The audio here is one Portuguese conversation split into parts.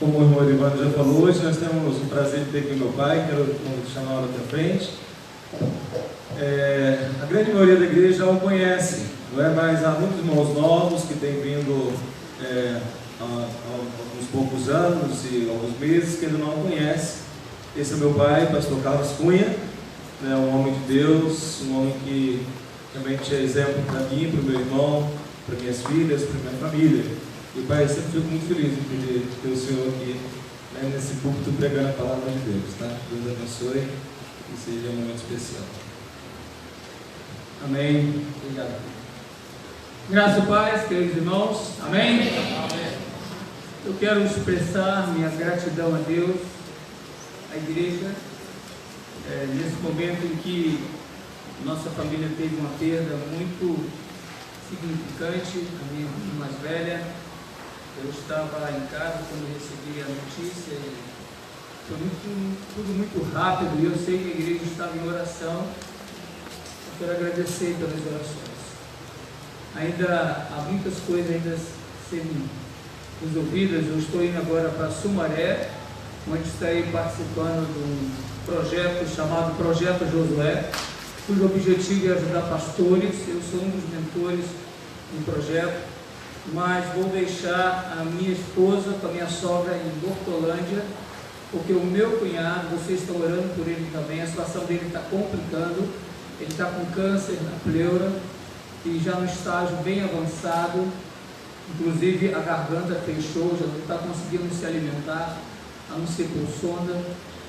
Como o irmão Evandro já falou, hoje nós temos o prazer de ter aqui meu pai, quero chamá-lo aqui à frente. A grande maioria da igreja já o conhece, não é? Mas há muitos irmãos novos que têm vindo há uns poucos anos e alguns meses que ainda não o conhecem. Esse é meu pai, pastor Carlos Cunha, né? Um homem de Deus, um homem que realmente é exemplo para mim, para o meu irmão, para minhas filhas, para minha família. E pai, eu sempre fico muito feliz de poder ter o senhor aqui, né, nesse púlpito pregando a palavra de Deus, tá? Deus abençoe e seja um momento especial. Amém. Obrigado. Graças e paz, queridos irmãos. Amém? Amém. Eu quero expressar minha gratidão a Deus, à igreja, nesse momento em que nossa família teve uma perda muito significante. A minha irmã mais velha, eu estava em casa quando recebi a notícia e foi tudo muito rápido, e eu sei que a igreja estava em oração. Eu quero agradecer pelas orações. Ainda há muitas coisas ainda serem resolvidas. Eu estou indo agora para Sumaré, onde estarei participando de um projeto chamado Projeto Josué, cujo objetivo é ajudar pastores. Eu sou um dos mentores do projeto, mas vou deixar a minha esposa com a minha sogra em Bortolândia, porque o meu cunhado, vocês estão orando por ele também, a situação dele está complicando. Ele está com câncer na pleura e já no estágio bem avançado, inclusive a garganta fechou, já não está conseguindo se alimentar, a não ser por sonda.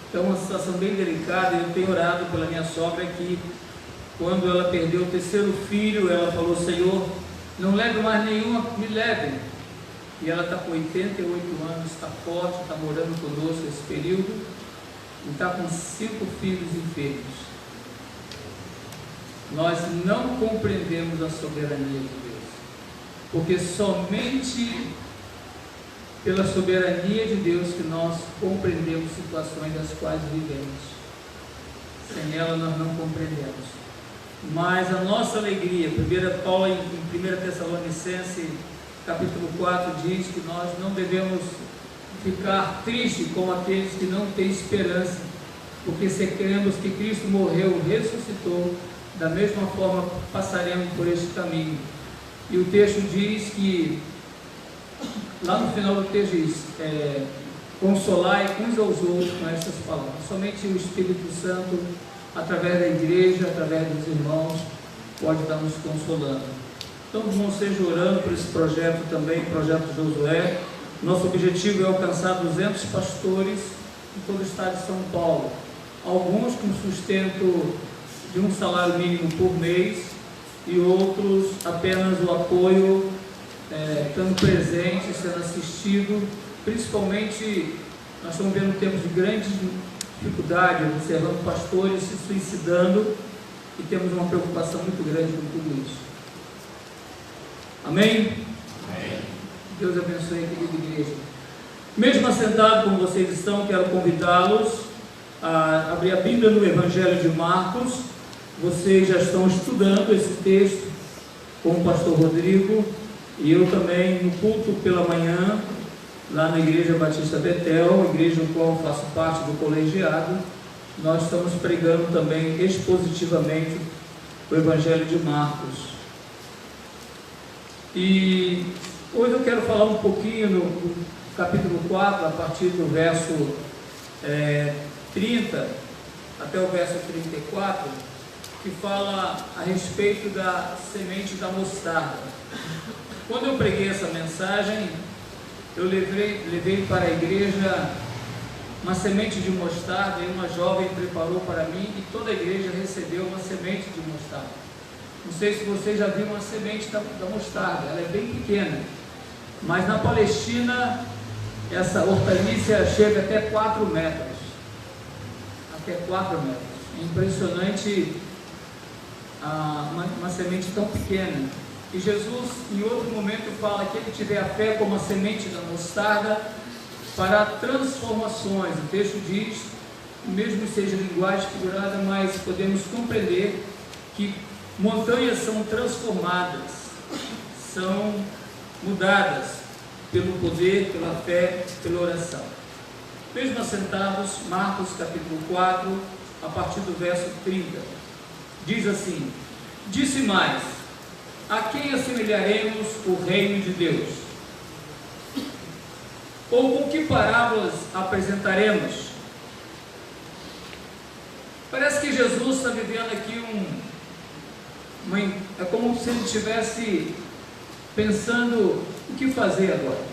Então é uma situação bem delicada. Eu tenho orado pela minha sogra que, quando ela perdeu o terceiro filho, ela falou: Senhor, não leve mais nenhuma, me leve. E ela está com 88 anos, está forte, está morando conosco esse período, e está com 5 filhos enfermos. Nós não compreendemos a soberania de Deus, porque somente pela soberania de Deus que nós compreendemos situações das quais vivemos. Sem ela nós não compreendemos. Mas a nossa alegria, Paulo em 1 Tessalonicenses capítulo 4 diz que nós não devemos ficar tristes como aqueles que não têm esperança, porque se cremos que Cristo morreu, ressuscitou, da mesma forma passaremos por este caminho. E o texto diz que, lá no final do texto diz, consolai uns aos outros com estas palavras. Somente o Espírito Santo, através da igreja, através dos irmãos, pode estar nos consolando. Então, vamos seja orando por esse projeto também, Projeto Josué. Nosso objetivo é alcançar 200 pastores em todo o estado de São Paulo, alguns com sustento de um salário mínimo por mês, e outros apenas o apoio, estando presente, sendo assistido. Principalmente, nós estamos vendo tempos de grande dificuldade, observando pastores se suicidando, e temos uma preocupação muito grande com tudo isso. Amém? Amém. Deus abençoe a querida igreja. Mesmo assentado como vocês estão, quero convidá-los a abrir a Bíblia no Evangelho de Marcos. Vocês já estão estudando esse texto com o pastor Rodrigo, e eu também no culto pela manhã, lá na Igreja Batista Betel, igreja no qual faço parte do colegiado. Nós estamos pregando também expositivamente o Evangelho de Marcos. E hoje eu quero falar um pouquinho no capítulo 4, a partir do verso 30 até o verso 34, que fala a respeito da semente da mostarda. Quando eu preguei essa mensagem, eu levei para a igreja uma semente de mostarda, e uma jovem preparou para mim, e toda a igreja recebeu uma semente de mostarda. Não sei se vocês já viram uma semente da mostarda, ela é bem pequena, mas na Palestina essa hortaliça chega até 4 metros. Até 4 metros. É impressionante uma semente tão pequena. E Jesus, em outro momento, fala que ele tiver a fé como a semente da mostarda para transformações. O texto diz, mesmo que seja linguagem figurada, mas podemos compreender que montanhas são transformadas, são mudadas. pelo poder, pela fé, pela oração. Mesmo assentados, Marcos capítulo 4, a partir do verso 30, diz assim: disse mais: a quem assemelharemos o reino de Deus? Ou com que parábolas apresentaremos? Parece que Jesus está vivendo aqui é como se ele estivesse pensando o que fazer agora.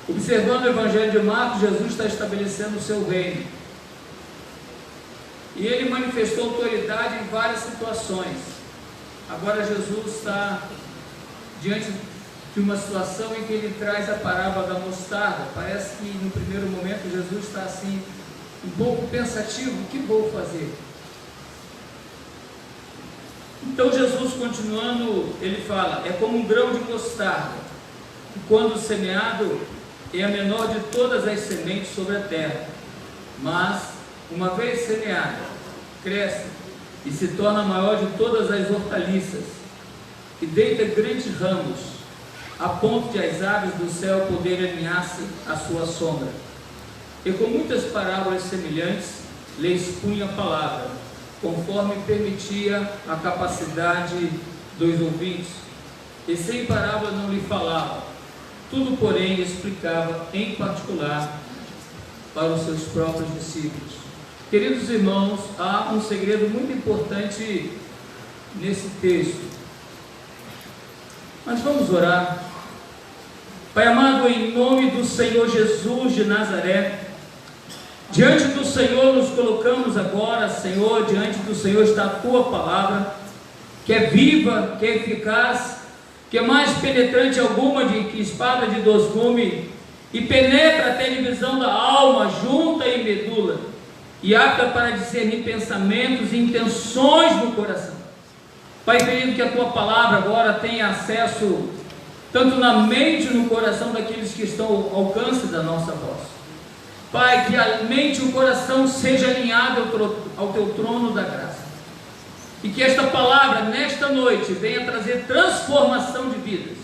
Observando o Evangelho de Marcos, Jesus está estabelecendo o seu reino. E ele manifestou autoridade em várias situações. Agora Jesus está diante de uma situação em que ele traz a parábola da mostarda. Parece que no primeiro momento Jesus está assim, um pouco pensativo: o que vou fazer? Então Jesus, continuando, ele fala: é como um grão de mostarda, que quando semeado é a menor de todas as sementes sobre a terra, mas uma vez semeada, cresce e se torna a maior de todas as hortaliças, e deita grandes ramos, a ponto de as aves do céu poderem alinhar-se à sua sombra. E com muitas parábolas semelhantes lhe expunha a palavra, conforme permitia a capacidade dos ouvintes, e sem parábola não lhe falava, tudo porém explicava em particular para os seus próprios discípulos. Queridos irmãos, há um segredo muito importante nesse texto. Mas vamos orar. Pai amado, em nome do Senhor Jesus de Nazaré, diante do Senhor nos colocamos agora, Senhor. Diante do Senhor está a Tua palavra, que é viva, que é eficaz, que é mais penetrante alguma que espada de dois gumes, e penetra até a divisão da alma, junta e medula, e apta para discernir pensamentos e intenções do coração. Pai querido, que a Tua palavra agora tenha acesso tanto na mente e no coração daqueles que estão ao alcance da nossa voz. Pai, que a mente e o coração seja alinhado ao Teu trono da graça, e que esta palavra nesta noite venha trazer transformação de vidas,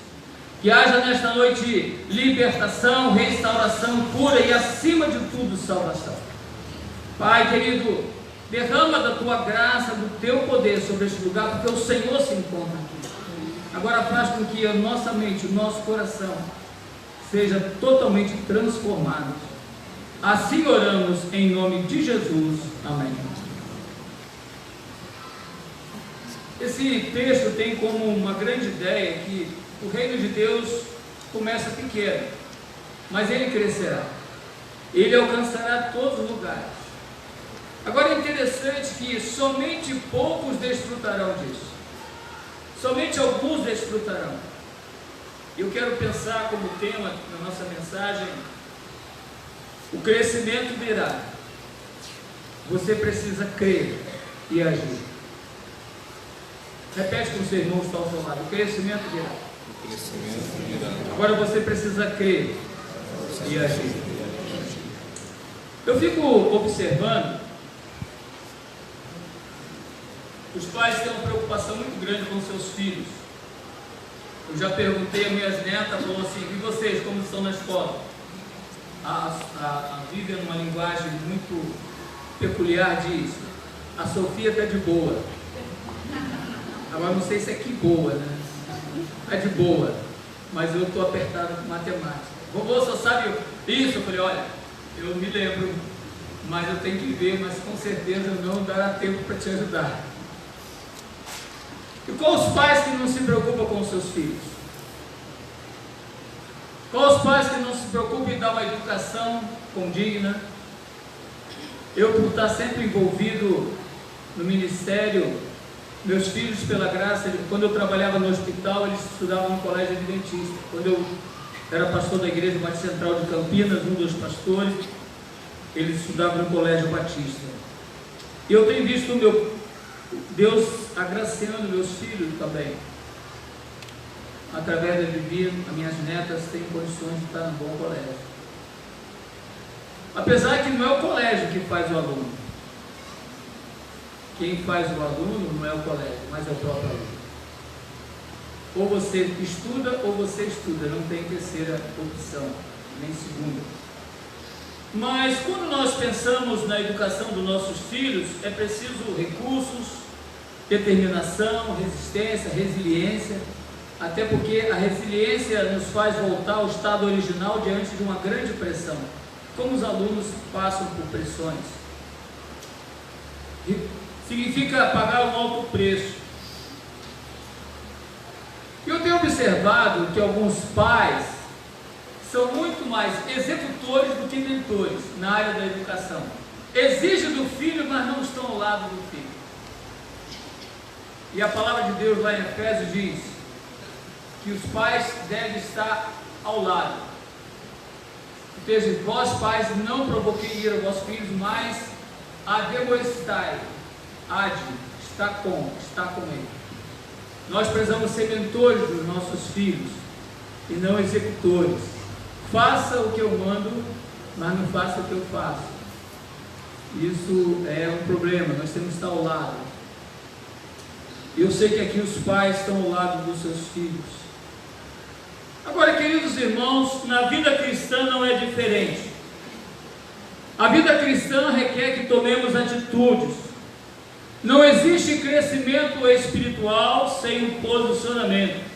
que haja nesta noite libertação, restauração, cura e acima de tudo salvação. Pai querido, derrama da Tua graça, do Teu poder sobre este lugar, porque o Senhor se encontra aqui. Agora faz com que a nossa mente, o nosso coração seja totalmente transformado. Assim oramos em nome de Jesus. Amém. Esse texto tem como uma grande ideia que o reino de Deus começa pequeno, mas ele crescerá. Ele alcançará todos os lugares. Agora é interessante que somente poucos desfrutarão disso. Somente alguns desfrutarão. Eu quero pensar como tema na nossa mensagem: o crescimento virá. Você precisa crer e agir. Repete com o seu irmão que está ao seu lado: o crescimento virá. O crescimento virá. Agora você precisa crer e agir. Eu fico observando, os pais têm uma preocupação muito grande com seus filhos. Eu já perguntei a minhas netas, falou assim: e vocês, como estão na escola? A Vivian, numa linguagem muito peculiar, diz: a Sofia está de boa. Agora não sei se é que boa, né? É de boa, mas eu estou apertado com matemática. Vovô, só sabe isso? Eu falei: olha, eu me lembro, mas eu tenho que ver, mas com certeza não dará tempo para te ajudar. E qual os pais que não se preocupam com os seus filhos? Qual os pais que não se preocupam em dar uma educação condigna? Eu, por estar sempre envolvido no ministério, meus filhos, pela graça, quando eu trabalhava no hospital, eles estudavam no colégio adventista. Quando eu era pastor da igreja Batista Central de Campinas, um dos pastores, eles estudavam no colégio batista. E eu tenho visto Deus agraciando meus filhos também. Através da Vivi, as minhas netas têm condições de estar num bom colégio. Apesar que não é o colégio que faz o aluno. Quem faz o aluno não é o colégio, mas é o próprio aluno. Ou você estuda ou você estuda, não tem terceira opção, nem segunda. Mas quando nós pensamos na educação dos nossos filhos, é preciso recursos, determinação, resistência, resiliência, até porque a resiliência nos faz voltar ao estado original diante de uma grande pressão, como os alunos passam por pressões. Significa pagar um alto preço. Eu tenho observado que alguns pais são muito mais executores do que mentores na área da educação. Exigem do filho, mas não estão ao lado do filho. E a palavra de Deus lá em Efésios diz que os pais devem estar ao lado. Ou seja, vós pais não provoqueis ira aos vossos filhos, mas admoestai, está com ele. Nós precisamos ser mentores dos nossos filhos e não executores. Faça o que eu mando, mas não faça o que eu faço. Isso é um problema, nós temos que estar ao lado. Eu sei que aqui os pais estão ao lado dos seus filhos. Agora, queridos irmãos, na vida cristã não é diferente. A vida cristã requer que tomemos atitudes. Não existe crescimento espiritual sem um posicionamento.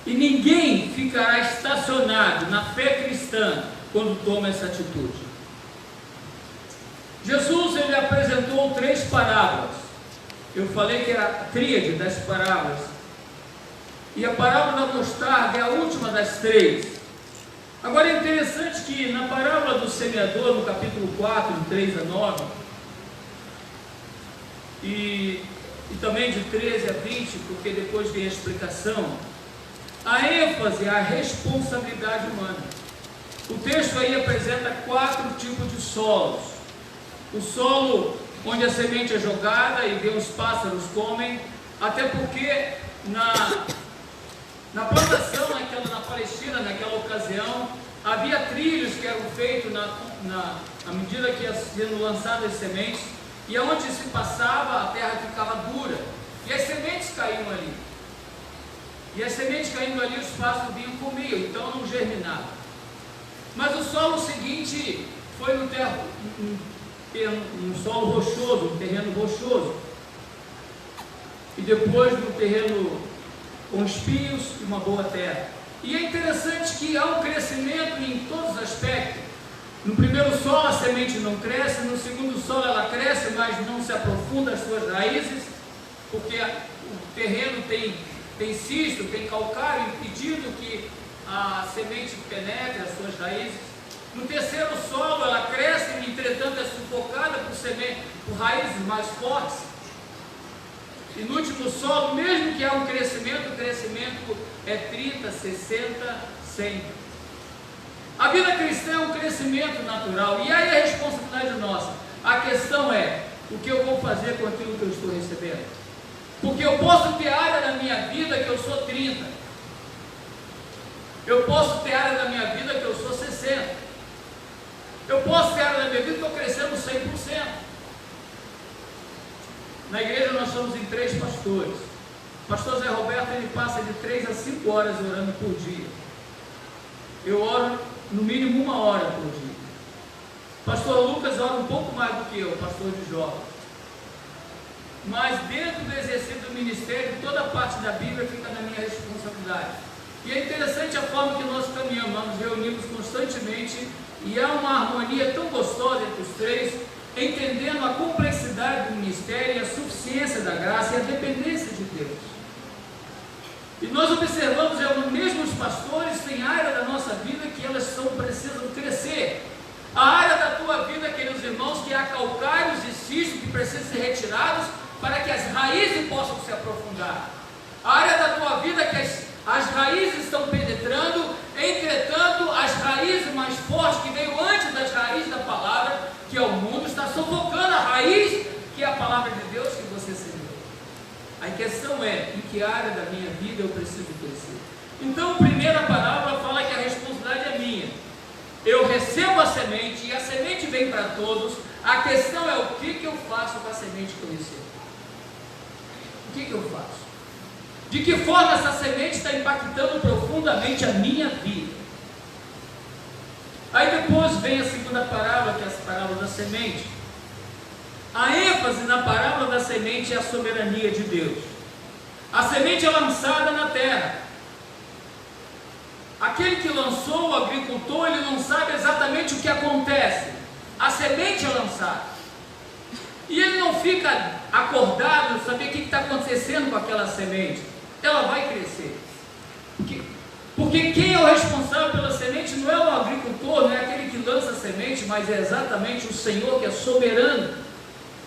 E ninguém ficará estacionado na fé cristã quando toma essa atitude. Jesus, ele apresentou 3 parábolas. Eu falei que era a tríade das parábolas. E a parábola da mostarda é a última das 3. Agora é interessante que na parábola do semeador, no capítulo 4, de 3 a 9, e também de 13 a 20, porque depois vem a explicação, a ênfase é a responsabilidade humana. O texto aí apresenta 4 tipos de solos. O solo onde a semente é jogada e vem os pássaros comem, até porque na plantação, na Palestina, naquela ocasião, havia trilhos que eram feitos à medida que iam sendo lançadas as sementes, e aonde se passava, a terra ficava dura, e as sementes caíam ali. E as sementes caindo ali, os pássaros vinham e comiam, então não germinava. Mas o solo seguinte foi um solo rochoso, um terreno rochoso. E depois no terreno com espinhos e uma boa terra. E é interessante que há um crescimento em todos os aspectos. No primeiro solo a semente não cresce, no segundo solo ela cresce, mas não se aprofunda as suas raízes, porque o terreno tem cisto, tem calcário, impedindo que a semente penetre as suas raízes. No terceiro solo ela cresce, entretanto é sufocada por raízes mais fortes. E no último solo, mesmo que há um crescimento, o crescimento é 30, 60, 100. A vida cristã é um crescimento natural, e aí é responsabilidade nossa. A questão é, o que eu vou fazer com aquilo que eu estou recebendo? Porque eu posso ter área da minha vida que eu sou 30. Eu posso ter área da minha vida que eu sou 60. Eu posso ter área da minha vida que eu crescendo 100%. Na igreja nós somos em 3 pastores. O pastor Zé Roberto, ele passa de 3 a 5 horas orando por dia. Eu oro no mínimo 1 hora por dia. O pastor Lucas ora um pouco mais do que eu, pastor de jovens. Mas dentro do exercício do ministério, toda a parte da Bíblia fica na minha responsabilidade. E é interessante a forma que nós caminhamos, nós nos reunimos constantemente, e há uma harmonia tão gostosa entre os 3, entendendo a complexidade do ministério, a suficiência da graça e a dependência de Deus. E nós observamos, mesmo os pastores têm área da nossa vida que elas precisam crescer. A área da tua vida, queridos irmãos, que há calcários e cistos que precisam ser retirados para que as raízes possam se aprofundar. A área da tua vida que as raízes estão penetrando, entretanto, as raízes mais fortes que veio antes das raízes da palavra, que é o mundo, está sufocando a raiz, que é a palavra de Deus que você semeou. A questão é, em que área da minha vida eu preciso crescer? Então, a primeira parábola fala que a responsabilidade é minha. Eu recebo a semente e a semente vem para todos. A questão é o que eu faço com a semente que eu recebo. O que eu faço? De que forma essa semente está impactando profundamente a minha vida? Aí depois vem a segunda parábola, que é a parábola da semente. A ênfase na parábola da semente é a soberania de Deus. A semente é lançada na terra. Aquele que lançou, o agricultor, ele não sabe exatamente o que acontece. A semente é lançada. E ele não fica acordado, saber o que está acontecendo com aquela semente. Ela vai crescer. Porque quem é o responsável pela semente não é o agricultor, não é aquele que lança a semente, mas é exatamente o Senhor que é soberano.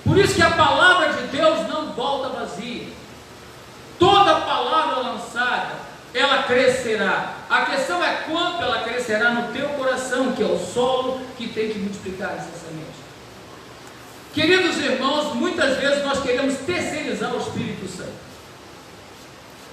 Por isso que a palavra de Deus não volta vazia. Toda palavra lançada, ela crescerá. A questão é quanto ela crescerá no teu coração, que é o solo que tem que multiplicar essa semente. Queridos irmãos, muitas vezes nós queremos terceirizar o Espírito Santo.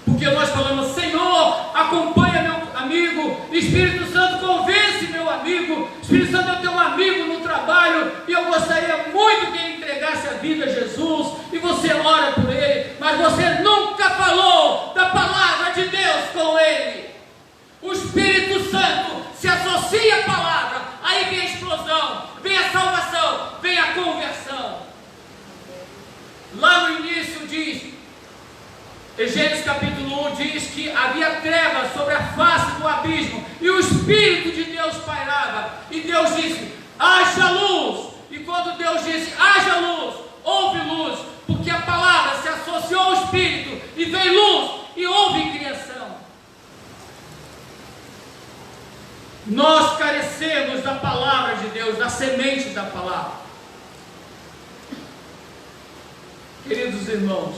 Porque nós falamos: Senhor, acompanha meu amigo, Espírito Santo, convence meu amigo, Espírito Santo é teu amigo no trabalho, e eu gostaria muito que ele entregasse a vida a Jesus, e você ora por ele, mas você nunca falou da palavra de Deus com ele. O Espírito Santo se associa à palavra, aí vem a explosão, vem a salvação, vem a conversão. Lá no início diz, Gênesis capítulo 1 diz que havia trevas sobre a face do abismo, e o Espírito de Deus pairava, e Deus disse: haja luz. E quando Deus disse haja luz, houve luz, porque a palavra se associou ao Espírito, e veio luz, e houve criação. Nós carecemos da palavra de Deus, da semente da palavra. Queridos irmãos,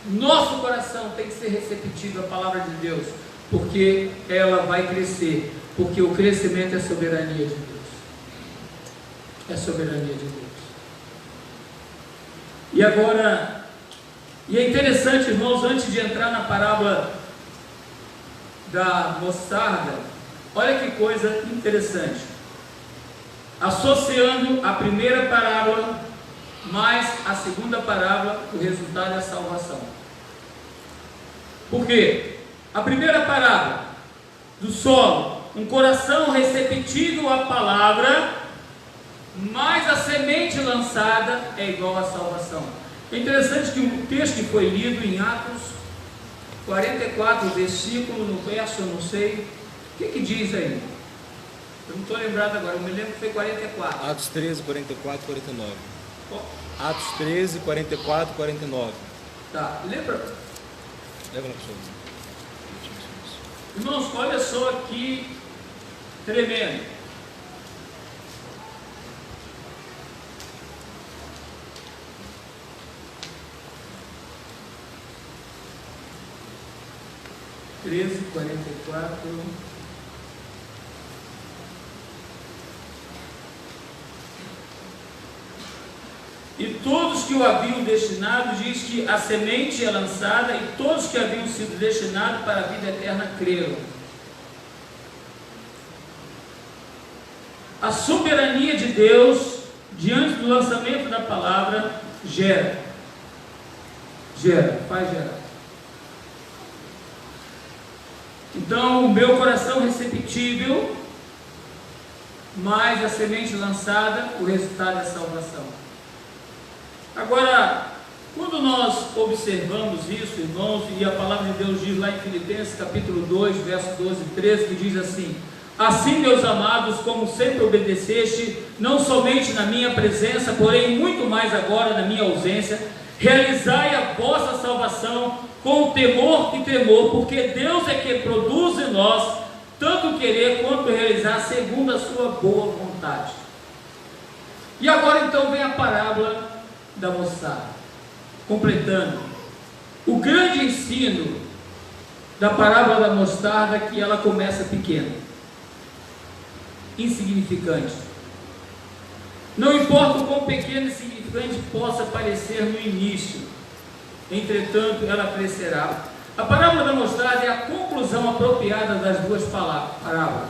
nosso coração tem que ser receptivo à palavra de Deus, porque ela vai crescer, porque o crescimento é soberania de Deus. É soberania de Deus. E agora, e é interessante, irmãos, antes de entrar na parábola da mostarda, olha que coisa interessante. Associando a primeira parábola mais a segunda parábola, o resultado é a salvação. Por quê? A primeira parábola do solo, um coração receptivo à palavra, mais a semente lançada é igual à salvação. É interessante que o texto que foi lido em Atos 44, versículo, no verso, eu não sei, o que diz aí? Eu não estou lembrado agora, eu me lembro que foi 44. Atos 13, 44, 49. Atos 13, 44, 49. Tá, lembra? Lembra na pessoa. Irmãos, olha só que tremendo. Treze, 44. E todos que o haviam destinado, diz que a semente é lançada, e todos que haviam sido destinados para a vida eterna creram. A soberania de Deus, diante do lançamento da palavra, faz gerar. Então, o meu coração receptível, mais a semente lançada, o resultado é a salvação. Agora, quando nós observamos isso, irmãos, e a palavra de Deus diz lá em Filipenses capítulo 2, verso 12 e 13, que diz assim: assim, meus amados, como sempre obedeceste, não somente na minha presença, porém muito mais agora na minha ausência, realizai a vossa salvação com temor e tremor, porque Deus é que produz em nós tanto querer quanto realizar segundo a sua boa vontade. E agora então vem a parábola da mostarda, completando o grande ensino da parábola da mostarda, que ela começa pequena, insignificante. Não importa o quão pequeno e insignificante possa parecer no início, entretanto ela crescerá. A parábola da mostarda é a conclusão apropriada das duas parábolas.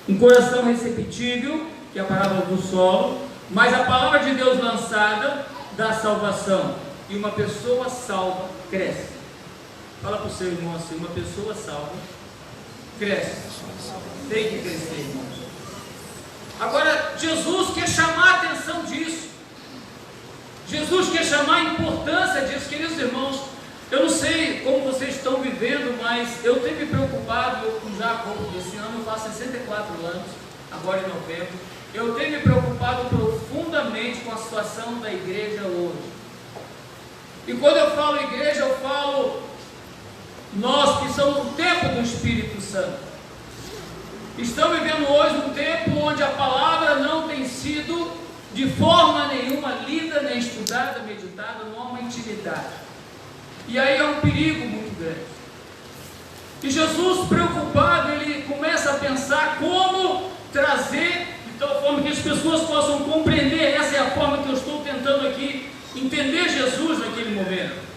Um coração receptível, que é a parábola do solo, mas a palavra de Deus lançada dá salvação, e uma pessoa salva cresce. Fala para o seu irmão assim: uma pessoa salva cresce. Tem que crescer, irmão. Agora, Jesus quer chamar a atenção disso. Jesus quer chamar a importância disso. Queridos irmãos, eu não sei como vocês estão vivendo, mas eu tenho me preocupado com Jacob. Esse ano eu faço 64 anos, agora em novembro. Eu tenho me preocupado profundamente com a situação da igreja hoje. E quando eu falo igreja, eu falo nós que somos o templo do Espírito Santo. Estamos vivendo hoje um tempo onde a palavra não tem sido de forma nenhuma lida, nem estudada, meditada, não há uma intimidade. E aí é um perigo muito grande. E Jesus, preocupado, ele começa a pensar como trazer de tal forma que as pessoas possam compreender. Essa é a forma que eu estou tentando aqui entender Jesus naquele momento.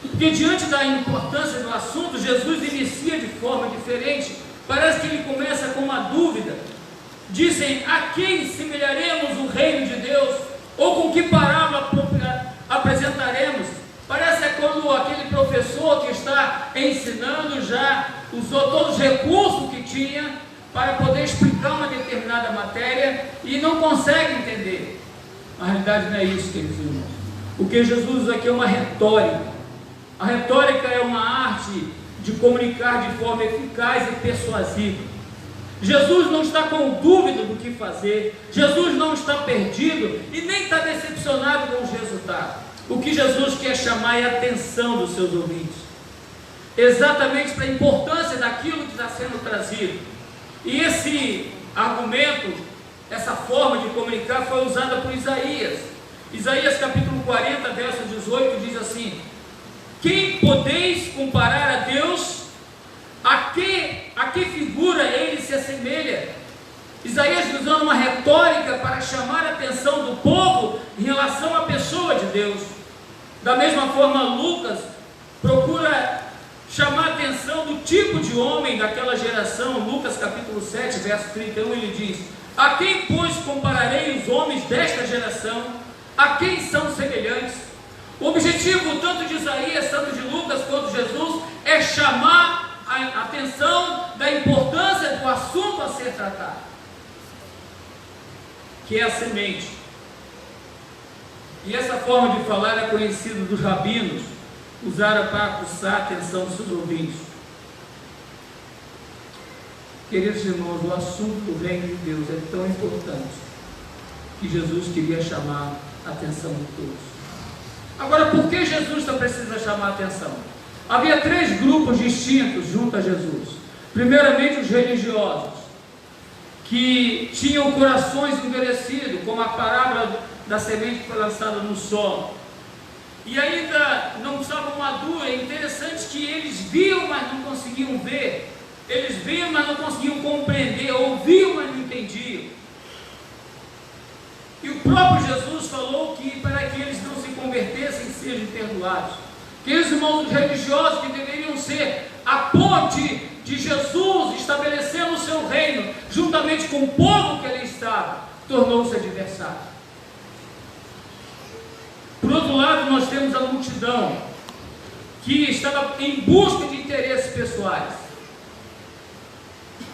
Porque diante da importância do assunto, Jesus inicia de forma diferente. Parece que ele começa com uma dúvida. Dizem: a quem semelharemos o reino de Deus? Ou com que parábola apresentaremos? Parece quando aquele professor que está ensinando já usou todos os recursos que tinha para poder explicar uma determinada matéria e não consegue entender. A realidade não é isso, queridos irmãos. O que Jesus usa aqui é uma retórica. A retórica é uma arte de comunicar de forma eficaz e persuasiva. Jesus não está com dúvida do que fazer, Jesus não está perdido e nem está decepcionado com os resultados. O que Jesus quer chamar é a atenção dos seus ouvintes, exatamente para a importância daquilo que está sendo trazido. E esse argumento, essa forma de comunicar foi usada por Isaías. Isaías capítulo 40, verso 18 diz assim: quem podeis comparar a Deus? A que figura ele se assemelha? Isaías usando uma retórica para chamar a atenção do povo em relação à pessoa de Deus. Da mesma forma, Lucas procura chamar a atenção do tipo de homem daquela geração. Lucas capítulo 7, verso 31, ele diz: a quem, pois, compararei os homens desta geração? A quem são semelhantes? O objetivo tanto de Isaías, tanto de Lucas, quanto de Jesus é chamar a atenção da importância do assunto a ser tratado, que é a semente. E essa forma de falar é conhecida dos rabinos, usada para aguçar a atenção dos seus ouvintes. Queridos irmãos, o assunto do reino de Deus é tão importante que Jesus queria chamar a atenção de todos. Agora, por que Jesus precisa chamar a atenção? Havia três grupos distintos junto a Jesus. Primeiramente, os religiosos, que tinham corações endurecidos, como a parábola da semente que foi lançada no solo, e ainda não estavam maduros. É interessante que eles viam, mas não conseguiam ver, eles viam, mas não conseguiam compreender, ouviam, mas não entendiam. E o próprio Jesus falou que para que eles não se convertessem, sejam perdoados. Aqueles irmãos religiosos que deveriam ser a ponte de Jesus estabelecendo o seu reino, juntamente com o povo que ali estava, tornou-se adversário. Por outro lado, nós temos a multidão que estava em busca de interesses pessoais.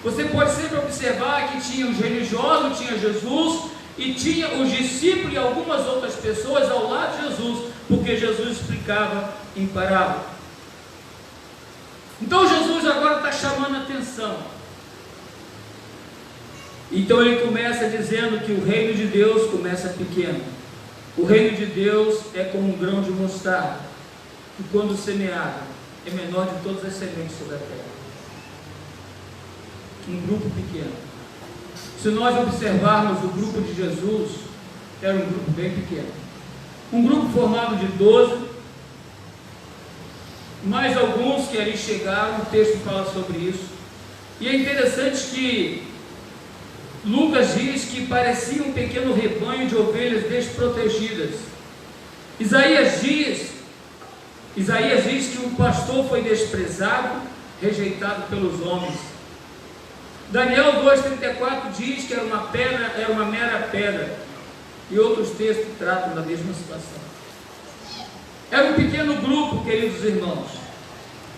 Você pode sempre observar que tinha os religiosos, tinha Jesus e tinha os discípulos e algumas outras pessoas ao lado de Jesus, porque Jesus explicava em parábola. Então Jesus agora está chamando a atenção. Então ele começa dizendo que o reino de Deus começa pequeno. O reino de Deus é como um grão de mostarda, que quando semeado é menor de todas as sementes sobre a terra. Um grupo pequeno. Se nós observarmos o grupo de Jesus, era um grupo bem pequeno. Um grupo formado de 12, mais alguns que ali chegaram, o texto fala sobre isso. E é interessante que Lucas diz que parecia um pequeno rebanho de ovelhas desprotegidas. Isaías diz que o pastor foi desprezado, rejeitado pelos homens. Daniel 2,34 diz que era uma pedra, era uma mera pedra. E outros textos tratam da mesma situação. Era um pequeno grupo, queridos irmãos,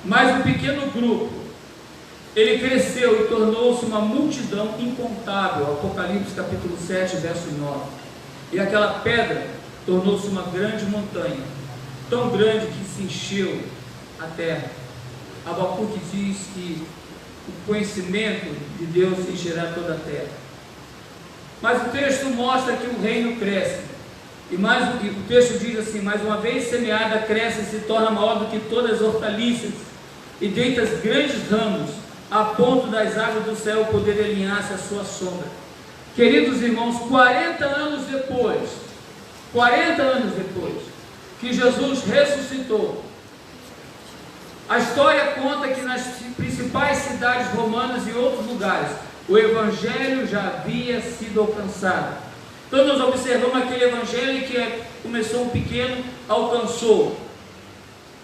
mas o pequeno grupo, ele cresceu e tornou-se uma multidão incontável. Apocalipse capítulo 7, verso 9. E aquela pedra tornou-se uma grande montanha, tão grande que se encheu a terra. Abacuque diz que o conhecimento de Deus encherá toda a terra. Mas o texto mostra que o reino cresce. E o texto diz assim: mais uma vez semeada, cresce e se torna maior do que todas as hortaliças, e deita grandes ramos, a ponto das águas do céu poderem alinhar-se à sua sombra. Queridos irmãos, 40 anos depois que Jesus ressuscitou, a história conta que nas principais cidades romanas e outros lugares, o Evangelho já havia sido alcançado. Então nós observamos aquele Evangelho que começou um pequeno, alcançou,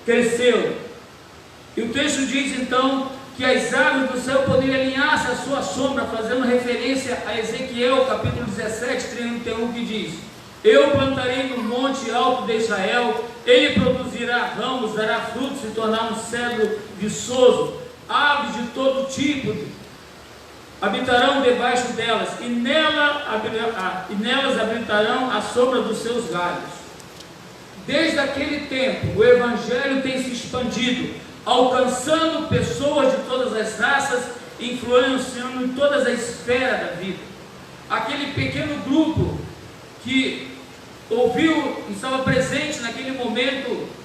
cresceu. E o texto diz então que as águas do céu poderiam alinhar-se à sua sombra, fazendo referência a Ezequiel capítulo 17, 31, que diz: eu plantarei no monte alto de Israel, ele produzirá ramos, dará frutos, se tornar um cedro viçoso, aves de todo tipo habitarão debaixo delas, e nelas habitarão a sombra dos seus galhos. Desde aquele tempo, o Evangelho tem se expandido, alcançando pessoas de todas as raças, influenciando em todas as esferas da vida. Aquele pequeno grupo que ouviu, estava presente naquele momento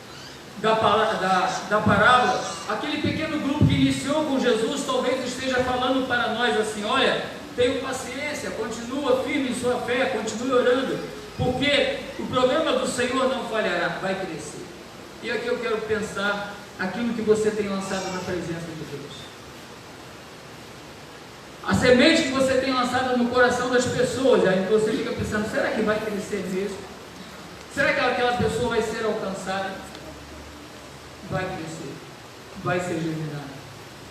da parábola, aquele pequeno grupo que iniciou com Jesus, talvez esteja falando para nós assim: olha, tenha paciência, continua firme em sua fé, continue orando, porque o programa do Senhor não falhará, vai crescer. E aqui eu quero pensar aquilo que você tem lançado na presença de Deus. A semente que você tem lançado no coração das pessoas, aí você fica pensando: será que vai crescer mesmo? Será que aquela pessoa vai ser alcançada? Vai crescer, vai ser germinada,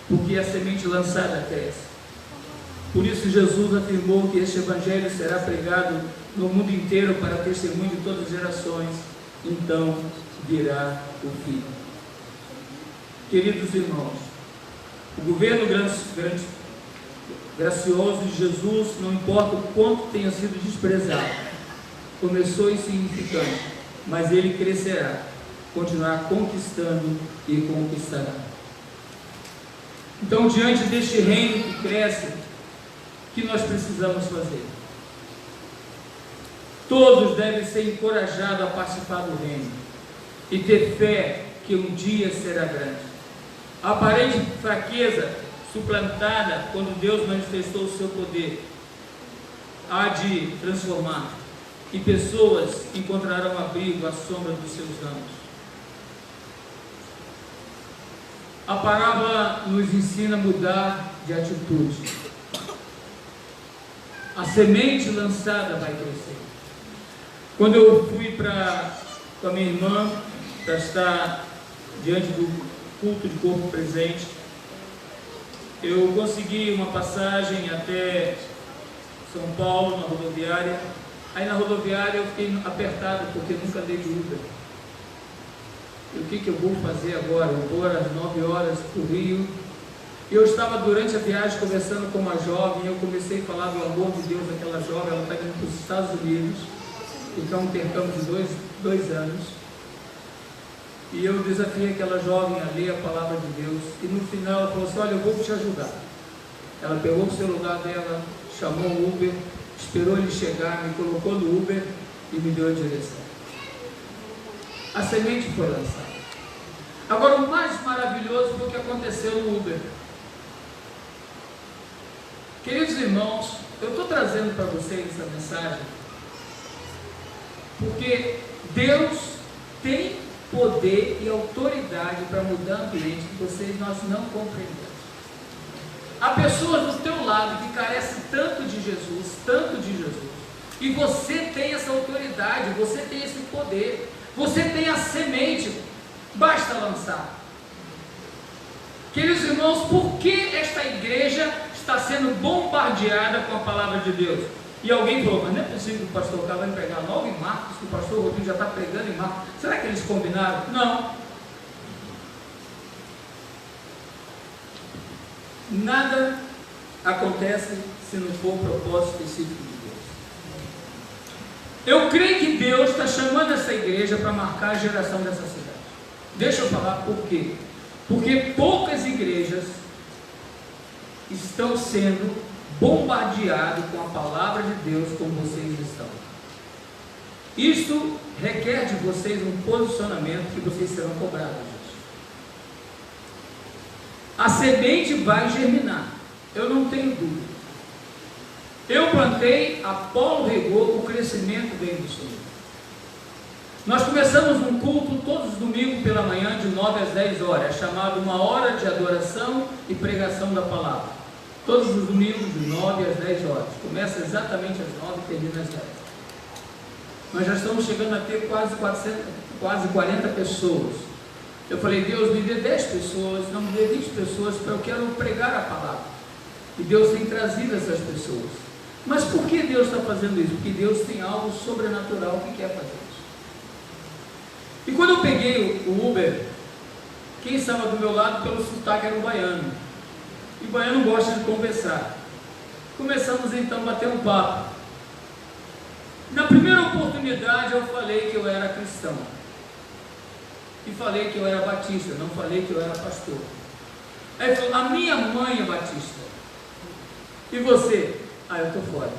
porque a semente lançada cresce. Por isso Jesus afirmou que este Evangelho será pregado no mundo inteiro para testemunho de todas as gerações, então virá o fim. Queridos irmãos, o governo gracioso de Jesus, não importa o quanto tenha sido desprezado, começou insignificante, mas ele crescerá, continuará conquistando e conquistará. Então, diante deste reino que cresce, o que nós precisamos fazer? Todos devem ser encorajados a participar do reino e ter fé que um dia será grande. A aparente fraqueza suplantada quando Deus manifestou o seu poder há de transformar, e pessoas encontrarão abrigo à sombra dos seus ramos. A parábola nos ensina a mudar de atitude. A semente lançada vai crescer. Quando eu fui com a minha irmã para estar diante do culto de corpo presente, eu consegui uma passagem até São Paulo, na rodoviária. Aí na rodoviária eu fiquei apertado, porque nunca dei de Uber. E o que eu vou fazer agora? Eu vou às 9 horas para o Rio. E eu estava durante a viagem conversando com uma jovem, e eu comecei a falar do amor de Deus daquela jovem. Ela está indo para os Estados Unidos, então um intercâmbio de dois anos. E eu desafiei aquela jovem a ler a palavra de Deus, e no final ela falou assim: olha, eu vou te ajudar. Ela pegou o celular dela, chamou o Uber, esperou ele chegar, me colocou no Uber e me deu a direção. A semente foi lançada. Agora, o mais maravilhoso foi o que aconteceu no Uber. Queridos irmãos, eu estou trazendo para vocês essa mensagem porque Deus tem poder e autoridade para mudar ambiente que nós não compreendemos. Há pessoas do teu lado que carecem tanto de Jesus, e você tem essa autoridade, você tem esse poder, você tem a semente, basta lançar. Queridos irmãos, por que esta igreja está sendo bombardeada com a palavra de Deus? E alguém falou, mas não é possível que o pastor Carlos vai pregar logo em Marcos, que o pastor Rodrigo já está pregando em Marcos. Será que eles combinaram? Não. Nada acontece se não for propósito específico de Deus. Eu creio que Deus está chamando essa igreja para marcar a geração dessa cidade. Deixa eu falar por quê. Porque poucas igrejas estão sendo bombardeadas com a palavra de Deus como vocês estão. Isto requer de vocês um posicionamento que vocês serão cobrados disso. A semente vai germinar, eu não tenho dúvida. Eu plantei, Apolo regou, o crescimento vem do Senhor. Nós começamos um culto todos os domingos pela manhã, de 9 às 10 horas, chamado uma hora de adoração e pregação da palavra. Todos os domingos, de 9 às 10 horas. Começa exatamente às 9 e termina às 10. Nós já estamos chegando a ter quase 40 pessoas. Eu falei, Deus, me dê 10 pessoas, não me dê 20 pessoas, porque eu quero pregar a palavra. E Deus tem trazido essas pessoas. Mas por que Deus está fazendo isso? Porque Deus tem algo sobrenatural que quer fazer isso. E quando eu peguei o Uber, quem estava do meu lado pelo sotaque era um baiano. E o baiano gosta de conversar. Começamos então a bater um papo. Na primeira oportunidade eu falei que eu era cristão. E falei que eu era batista, não falei que eu era pastor. Aí ele falou, a minha mãe é batista. E você? Ah, eu estou fora.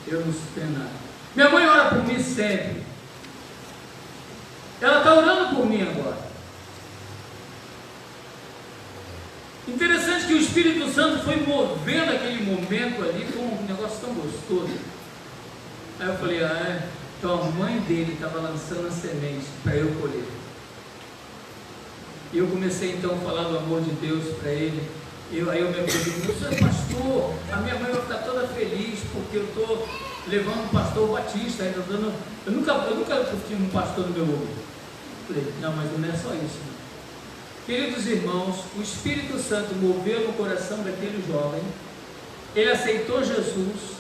Eu não sei nada. Minha mãe ora por mim sempre. Ela está orando por mim agora. Interessante que o Espírito Santo foi movendo aquele momento ali com um negócio tão gostoso. Aí eu falei, então a mãe dele estava lançando a semente para eu colher. E eu comecei então a falar do amor de Deus para ele. Aí eu me perguntei, o senhor é pastor, a minha mãe vai ficar toda feliz porque eu estou levando um pastor batista. Eu nunca tive um pastor no meu ouvido. Falei, não, mas não é só isso, não. Queridos irmãos, o Espírito Santo moveu no coração daquele jovem. Ele aceitou Jesus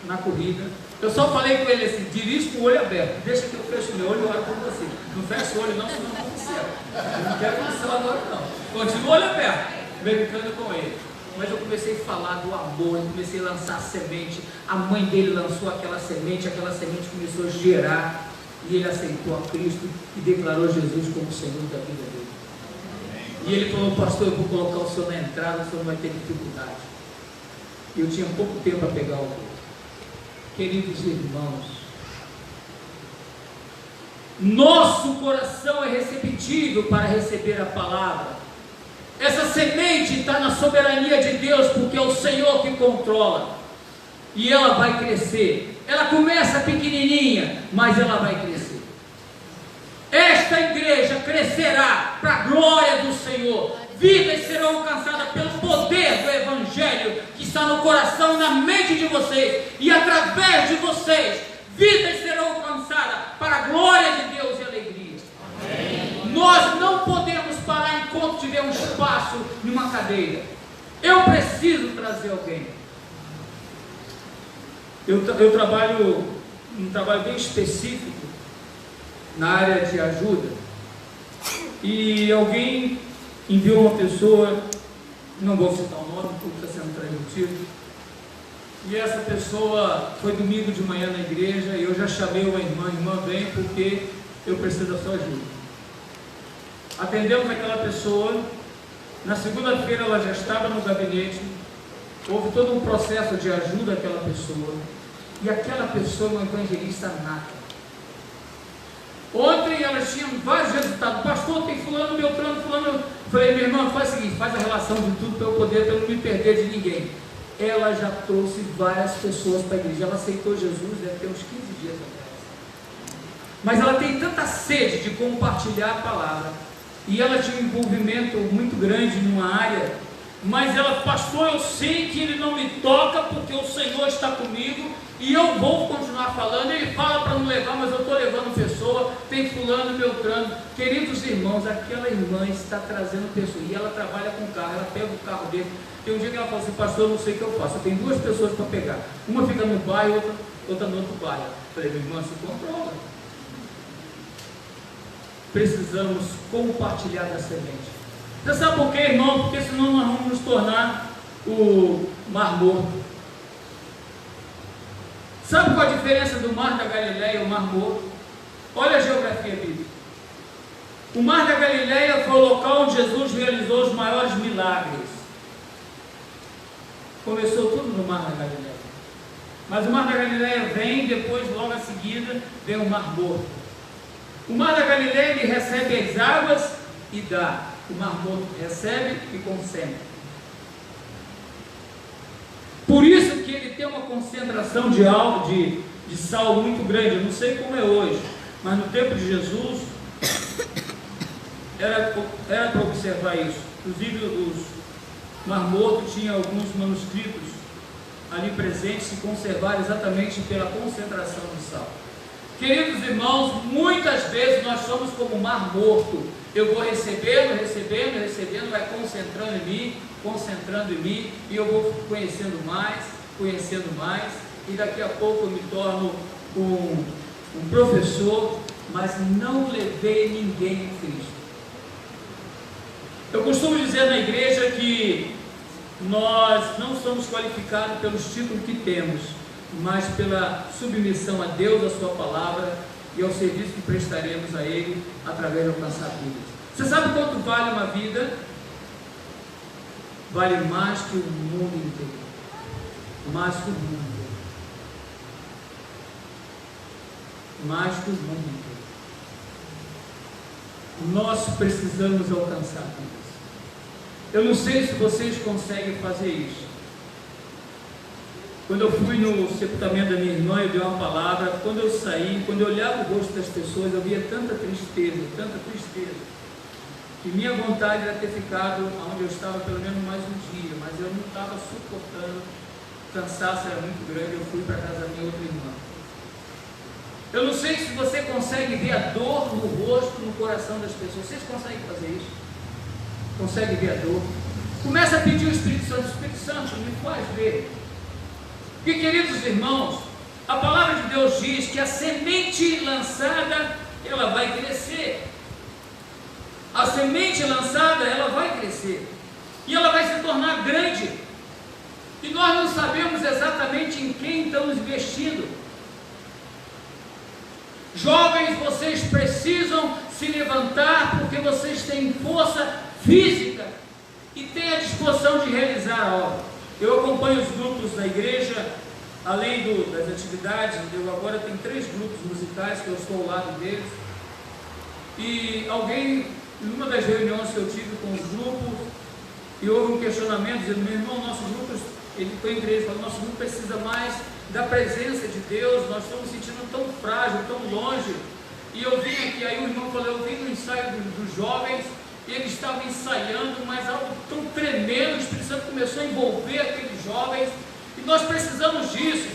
na corrida. Eu só falei com ele assim, dirige com o olho aberto, deixa que eu feche meu olho e oro por você. Não fecha o olho não, senão não vai céu. Eu não quero que o céu agora não. Continua o olho aberto, brincando com ele. Mas eu comecei a falar do amor, eu comecei a lançar semente. A mãe dele lançou aquela semente começou a gerar. E ele aceitou a Cristo e declarou Jesus como Senhor da vida dele. E ele falou, pastor, eu vou colocar o senhor na entrada, o senhor não vai ter dificuldade. E eu tinha pouco tempo para pegar o voo. Queridos irmãos, nosso coração é receptivo para receber a palavra. Essa semente está na soberania de Deus, porque é o Senhor que controla. E ela vai crescer. Ela começa pequenininha, mas ela vai crescer. Esta igreja crescerá para a glória do Senhor. Vidas serão alcançadas pelo poder do Evangelho que está no coração e na mente de vocês. E através de vocês, vidas serão alcançadas para a glória de Deus e alegria. Amém. Nós não podemos parar enquanto tiver um espaço em uma cadeira. Eu preciso trazer alguém. Eu trabalho um trabalho bem específico na área de ajuda, e alguém enviou uma pessoa, não vou citar o nome porque está sendo transmitido, e essa pessoa foi domingo de manhã na igreja, e eu já chamei uma irmã vem porque eu preciso da sua ajuda. Atendemos aquela pessoa, na segunda-feira ela já estava no gabinete, houve todo um processo de ajuda àquela pessoa, e aquela pessoa é uma evangelista nata. Ontem elas tinham vários resultados. Pastor, tem fulano, beltrano, fulano. Falei, minha irmã, faz o seguinte, faz a relação de tudo para eu poder, para eu não me perder de ninguém. Ela já trouxe várias pessoas para a igreja. Ela aceitou Jesus, deve ter uns 15 dias atrás. Mas ela tem tanta sede de compartilhar a palavra. E ela tinha um envolvimento muito grande numa área. Mas ela, pastor, eu sei que ele não me toca porque o Senhor está comigo. e eu vou continuar falando. Ele fala para não levar, mas eu estou levando pessoa, tem fulano, beltrano. Queridos irmãos, aquela irmã está trazendo pessoa, e ela trabalha com carro, ela pega o carro dele. Tem um dia que ela fala assim: pastor, eu não sei o que eu faço, eu tenho 2 pessoas para pegar, uma fica no bairro, outra no outro bairro. Eu falei: minha irmã, se controla. Precisamos compartilhar da semente. Você sabe por quê, irmão? Porque senão nós vamos nos tornar o Mar Morto. Sabe qual a diferença do Mar da Galileia e o Mar Morto? Olha a geografia bíblica. O Mar da Galileia foi o local onde Jesus realizou os maiores milagres. Começou tudo no Mar da Galileia. Mas o Mar da Galileia vem, depois, logo a seguida, vem o Mar Morto. O Mar da Galileia, ele recebe as águas e dá. O Mar Morto recebe e concentra. Por isso que ele tem uma concentração de sal muito grande. Eu não sei como é hoje, mas no tempo de Jesus era para observar isso. Inclusive os Mar Morto tinha alguns manuscritos ali presentes que conservaram exatamente pela concentração de sal. Queridos irmãos, muitas vezes nós somos como o Mar Morto. Eu vou recebendo, vai concentrando em mim, e eu vou conhecendo mais, e daqui a pouco eu me torno um professor, mas não levei ninguém em Cristo. Eu costumo dizer na igreja que nós não somos qualificados pelos títulos que temos, mas pela submissão a Deus, a sua palavra, e ao serviço que prestaremos a Ele através de alcançar vidas. Você sabe quanto vale uma vida? Vale mais que o mundo inteiro. Mais que o mundo inteiro. Mais que o mundo inteiro. Nós precisamos alcançar vidas. Eu não sei se vocês conseguem fazer isso. Quando eu fui no sepultamento da minha irmã, eu dei uma palavra. Quando eu saí, quando eu olhava o rosto das pessoas, eu via tanta tristeza, que minha vontade era ter ficado onde eu estava pelo menos mais um dia, mas eu não estava suportando, o cansaço era muito grande. Eu fui para a casa da minha outra irmã. Eu não sei se você consegue ver a dor no rosto, no coração das pessoas. Vocês conseguem fazer isso? Consegue ver a dor? Começa a pedir o Espírito Santo me faz ver. Porque, queridos irmãos, a palavra de Deus diz que a semente lançada, ela vai crescer. A semente lançada, ela vai crescer. E ela vai se tornar grande. E nós não sabemos exatamente em quem estamos investindo. Jovens, vocês precisam se levantar, porque vocês têm força física e têm a disposição de realizar a obra. Eu acompanho os grupos da igreja, além das atividades. Eu agora tenho 3 grupos musicais que eu estou ao lado deles. E alguém, em uma das reuniões que eu tive com os grupos, e houve um questionamento dizendo: meu irmão, nosso grupo, ele foi em igreja, falou, nosso grupo precisa mais da presença de Deus, nós estamos sentindo tão frágil, tão longe. E eu vim aqui, aí o irmão falou: eu vim no ensaio dos jovens, e eles estavam ensaiando, mas algo tão tremendo, o Espírito Santo começou a envolver aqueles jovens, e nós precisamos disso.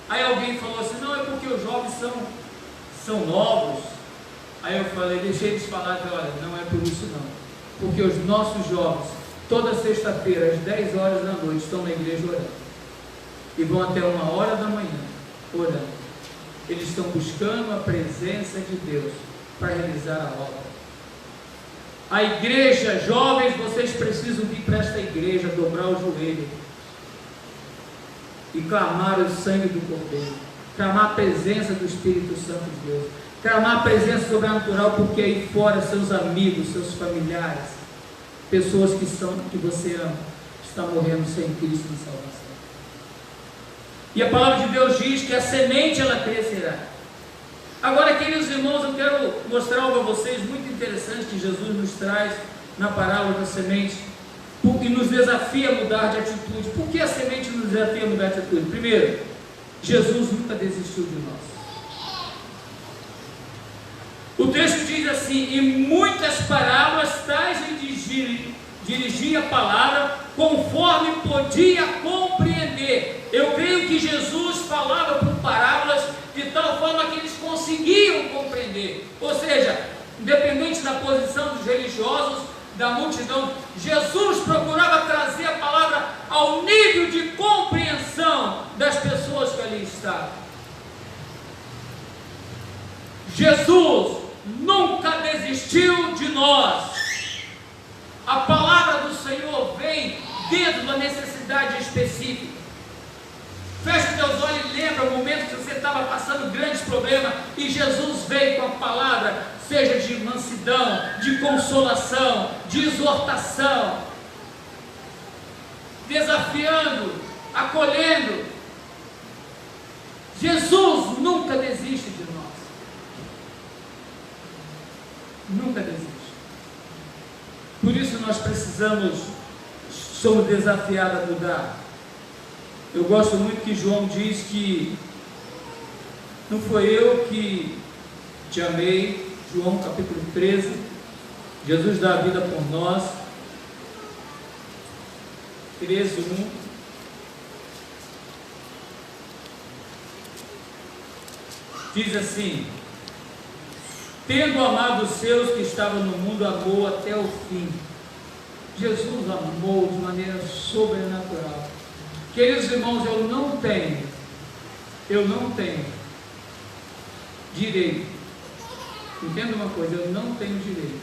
Aí alguém falou assim: não, é porque os jovens são novos. Aí eu falei, deixei eles falar, olha, não é por isso não, porque os nossos jovens, toda sexta-feira, às 10 horas da noite, estão na igreja orando, e vão até 1h da manhã, orando. Eles estão buscando a presença de Deus, para realizar a obra. A igreja, jovens, vocês precisam vir para esta igreja, dobrar o joelho, e clamar o sangue do Cordeiro, clamar a presença do Espírito Santo de Deus, clamar a presença sobrenatural, porque aí fora seus amigos, seus familiares, pessoas que você ama, estão morrendo sem Cristo em salvação. E a palavra de Deus diz que a semente ela crescerá. Agora, queridos irmãos, eu quero mostrar algo a vocês muito interessante que Jesus nos traz na parábola da semente, e nos desafia a mudar de atitude. Por que a semente nos desafia a mudar de atitude? Primeiro, Jesus nunca desistiu de nós. O texto diz assim: em muitas parábolas tais lhe dirigia a palavra conforme podia compreender. Eu creio que Jesus falava por parábolas de tal forma que eles conseguiam compreender. Ou seja, independente da posição dos religiosos, da multidão, Jesus procurava trazer a palavra ao nível de compreensão das pessoas que ali estavam. Jesus nunca desistiu de nós. A palavra do Senhor vem dentro da necessidade específica. Feche teus olhos e lembra o momento que você estava passando grandes problemas e Jesus veio com a palavra, seja de mansidão, de consolação, de exortação, desafiando, acolhendo. Jesus nunca desiste de nós. Nunca desiste. Por isso nós somos desafiados a mudar. Eu gosto muito que João diz que não foi eu que te amei. João capítulo 13, Jesus dá a vida por nós. 13:1. Diz assim: tendo amado os seus que estavam no mundo, amou até o fim. Jesus amou de maneira sobrenatural. Queridos irmãos, eu não tenho direito, entenda uma coisa, eu não tenho direito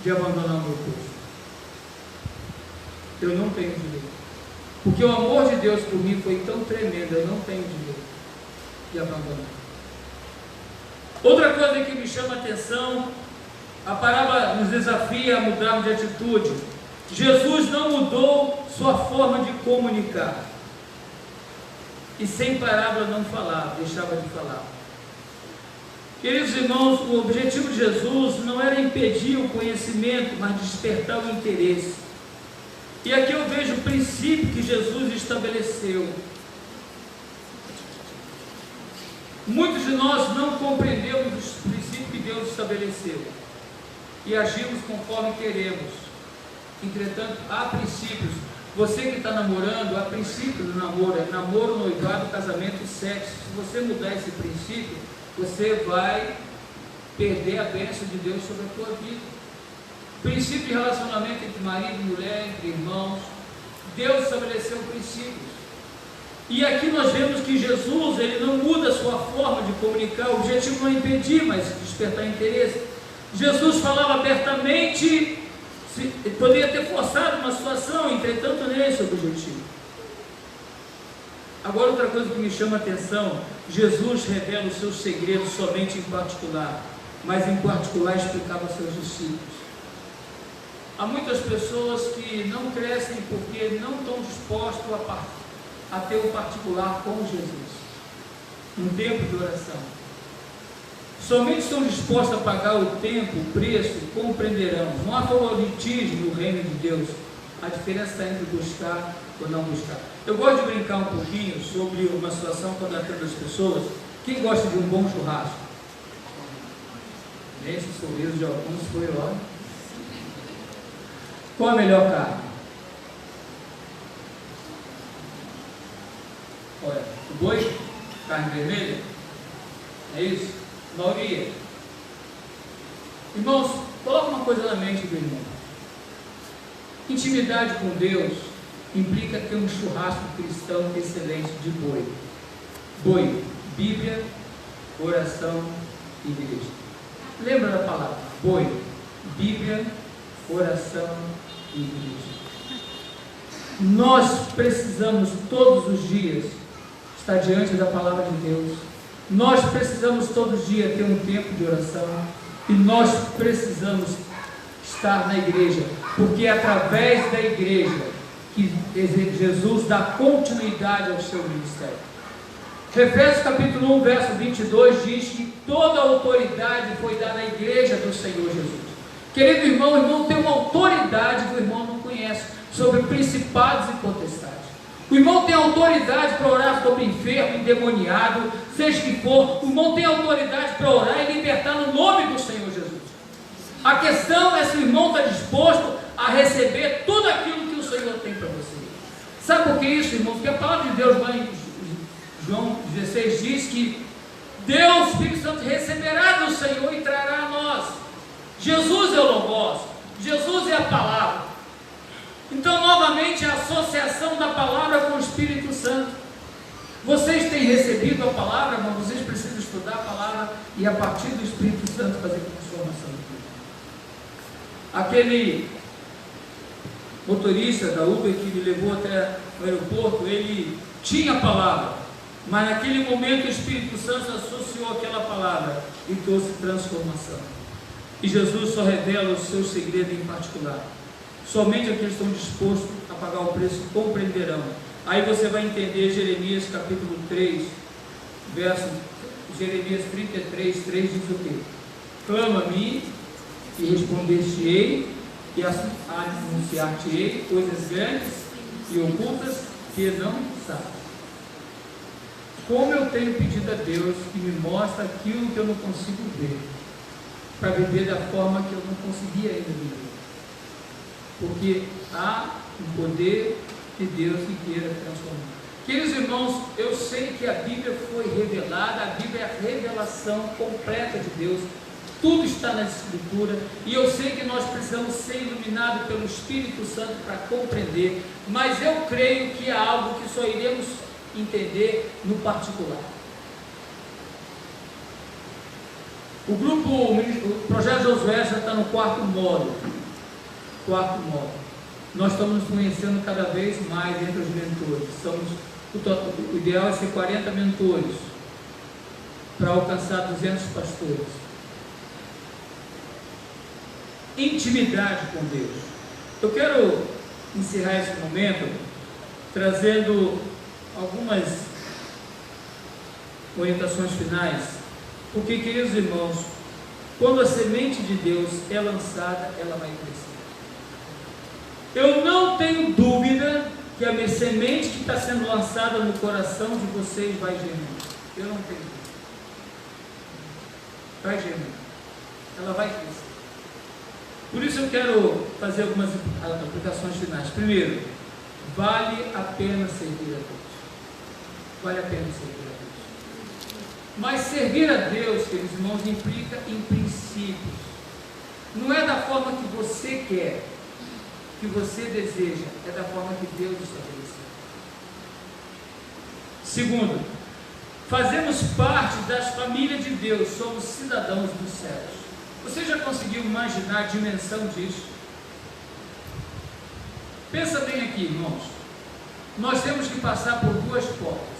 de abandonar o meu posto. Eu não tenho direito, porque o amor de Deus por mim foi tão tremendo, eu não tenho direito de abandonar. Outra coisa que me chama a atenção, a parábola nos desafia a mudarmos de atitude. Jesus não mudou sua forma de comunicar, e sem parábola não falava, deixava de falar. Queridos irmãos, o objetivo de Jesus não era impedir o conhecimento, mas despertar o interesse. E aqui eu vejo o princípio que Jesus estabeleceu. Muitos de nós não compreendemos os princípios que Deus estabeleceu e agimos conforme queremos. Entretanto, há princípios. Você que está namorando, há princípio do namoro, é namoro, noivado, casamento e sexo. Se você mudar esse princípio, você vai perder a bênção de Deus sobre a tua vida. Princípio de relacionamento entre marido e mulher, entre irmãos. Deus estabeleceu princípios. E aqui nós vemos que Jesus, ele não muda a sua forma de comunicar. O objetivo não é impedir, mas despertar interesse. Jesus falava abertamente. Poderia ter forçado uma situação, entretanto não é esse o objetivo. Agora outra coisa que me chama a atenção, Jesus revela os seus segredos somente em particular, mas em particular explicava aos seus discípulos. Há muitas pessoas que não crescem porque não estão dispostos a ter um particular com Jesus, um tempo de oração. Somente estão dispostos a pagar o tempo, o preço, compreenderão. Não há favoritismo no reino de Deus. A diferença está entre buscar ou não buscar. Eu gosto de brincar um pouquinho sobre uma situação quando atendo as pessoas. Quem gosta de um bom churrasco? Esse sorriso de alguns foi ó. Qual a melhor carne? Olha, o boi, carne vermelha? É isso? Maioria. Irmãos, coloca uma coisa na mente do irmão. Intimidade com Deus implica ter um churrasco cristão excelente de boi. Boi, Bíblia, oração e igreja. Lembra da palavra? Boi, Bíblia, oração e igreja. Nós precisamos todos os dias estar diante da palavra de Deus. Nós precisamos todos os dias ter um tempo de oração. E nós precisamos estar na igreja, porque é através da igreja que Jesus dá continuidade ao seu ministério. Efésios capítulo 1, verso 22 diz que toda a autoridade foi dada à igreja do Senhor Jesus. Querido irmão, o irmão tem uma autoridade que o irmão não conhece, sobre principados e potestades. O irmão tem autoridade para orar sobre enfermo, endemoniado, seja que for. O irmão tem autoridade para orar e libertar no nome do Senhor Jesus. A questão é se o irmão está disposto a receber tudo aquilo que o Senhor tem para você. Sabe por que isso, irmão? Porque a palavra de Deus vai em João 16 diz que Deus, Espírito Santo, receberá do Senhor e trará a nós. Jesus é o Logos, Jesus é a palavra. Então, novamente, a associação da palavra com o Espírito Santo. Vocês têm recebido a palavra, mas vocês precisam estudar a palavra e, a partir do Espírito Santo, fazer transformação. Aquele motorista da Uber que me levou até o aeroporto, ele tinha a palavra, mas naquele momento o Espírito Santo associou aquela palavra e trouxe transformação. E Jesus só revela o seu segredo em particular. Somente aqueles que estão dispostos a pagar o preço compreenderão. Aí você vai entender Jeremias capítulo 3, verso Jeremias 33, 3 diz o quê? Clama a mim e responder-te-ei e anunciar-te-ei coisas grandes e ocultas que não sabes. Como eu tenho pedido a Deus que me mostre aquilo que eu não consigo ver, para viver da forma que eu não conseguia ainda viver. Porque há um poder de Deus que queira transformar. Queridos irmãos, eu sei que a Bíblia foi revelada, a Bíblia é a revelação completa de Deus, tudo está na Escritura, e eu sei que nós precisamos ser iluminados pelo Espírito Santo para compreender, mas eu creio que é algo que só iremos entender no particular. O Projeto Josué já está no quarto módulo. Nós estamos nos conhecendo cada vez mais entre os mentores. O ideal é ser 40 mentores para alcançar 200 pastores. Intimidade com Deus. Eu quero encerrar esse momento trazendo algumas orientações finais, porque, queridos irmãos, quando a semente de Deus é lançada, ela vai crescer. Eu não tenho dúvida que a minha semente que está sendo lançada no coração de vocês vai germinar. Eu não tenho dúvida. Vai germinar. Ela vai crescer. Por isso eu quero fazer algumas aplicações finais. Primeiro, vale a pena servir a Deus. Vale a pena servir a Deus. Mas servir a Deus, queridos irmãos, implica em princípios. Não é da forma que você quer, que você deseja, é da forma que Deus estabeleceu. Segundo, fazemos parte das famílias de Deus, somos cidadãos dos céus. Você já conseguiu imaginar a dimensão disso? Pensa bem aqui, irmãos. Nós temos que passar por duas portas.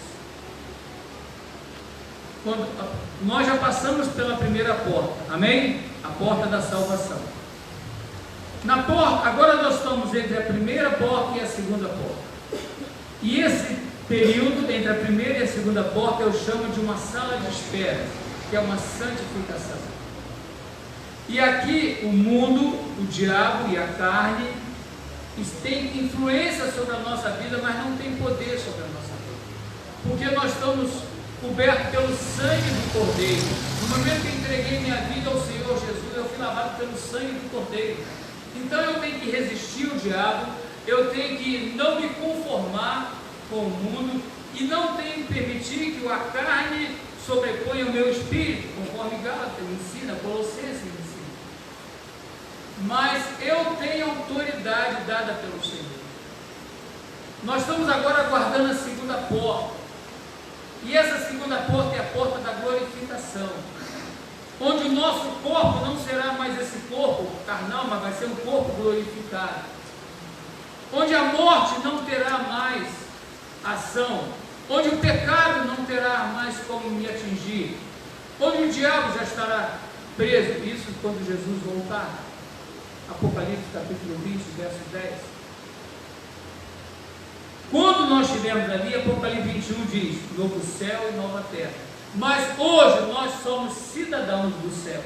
Nós já passamos pela primeira porta, amém? A porta da salvação. Na porta, agora nós estamos entre a primeira porta e a segunda porta. E esse período entre a primeira e a segunda porta eu chamo de uma sala de espera, que é uma santificação. E aqui o mundo, o diabo e a carne têm influência sobre a nossa vida, mas não tem poder sobre a nossa vida. Porque nós estamos cobertos pelo sangue do Cordeiro. No momento que eu entreguei minha vida ao Senhor Jesus, eu fui lavado pelo sangue do Cordeiro. Então eu tenho que resistir ao diabo, eu tenho que não me conformar com o mundo e não tenho que permitir que a carne sobreponha o meu espírito, conforme Gálatas ensina, Colossenses ensina. Mas eu tenho autoridade dada pelo Senhor. Nós estamos agora aguardando a segunda porta. E essa segunda porta é a porta da glorificação, onde o nosso corpo não será mais esse corpo carnal, mas vai ser um corpo glorificado, onde a morte não terá mais ação, onde o pecado não terá mais como me atingir, onde o diabo já estará preso. Isso quando Jesus voltar. Apocalipse capítulo 20, verso 10. Quando nós estivermos ali, Apocalipse 21 diz: novo céu e nova terra. Mas hoje nós somos cidadãos do céu.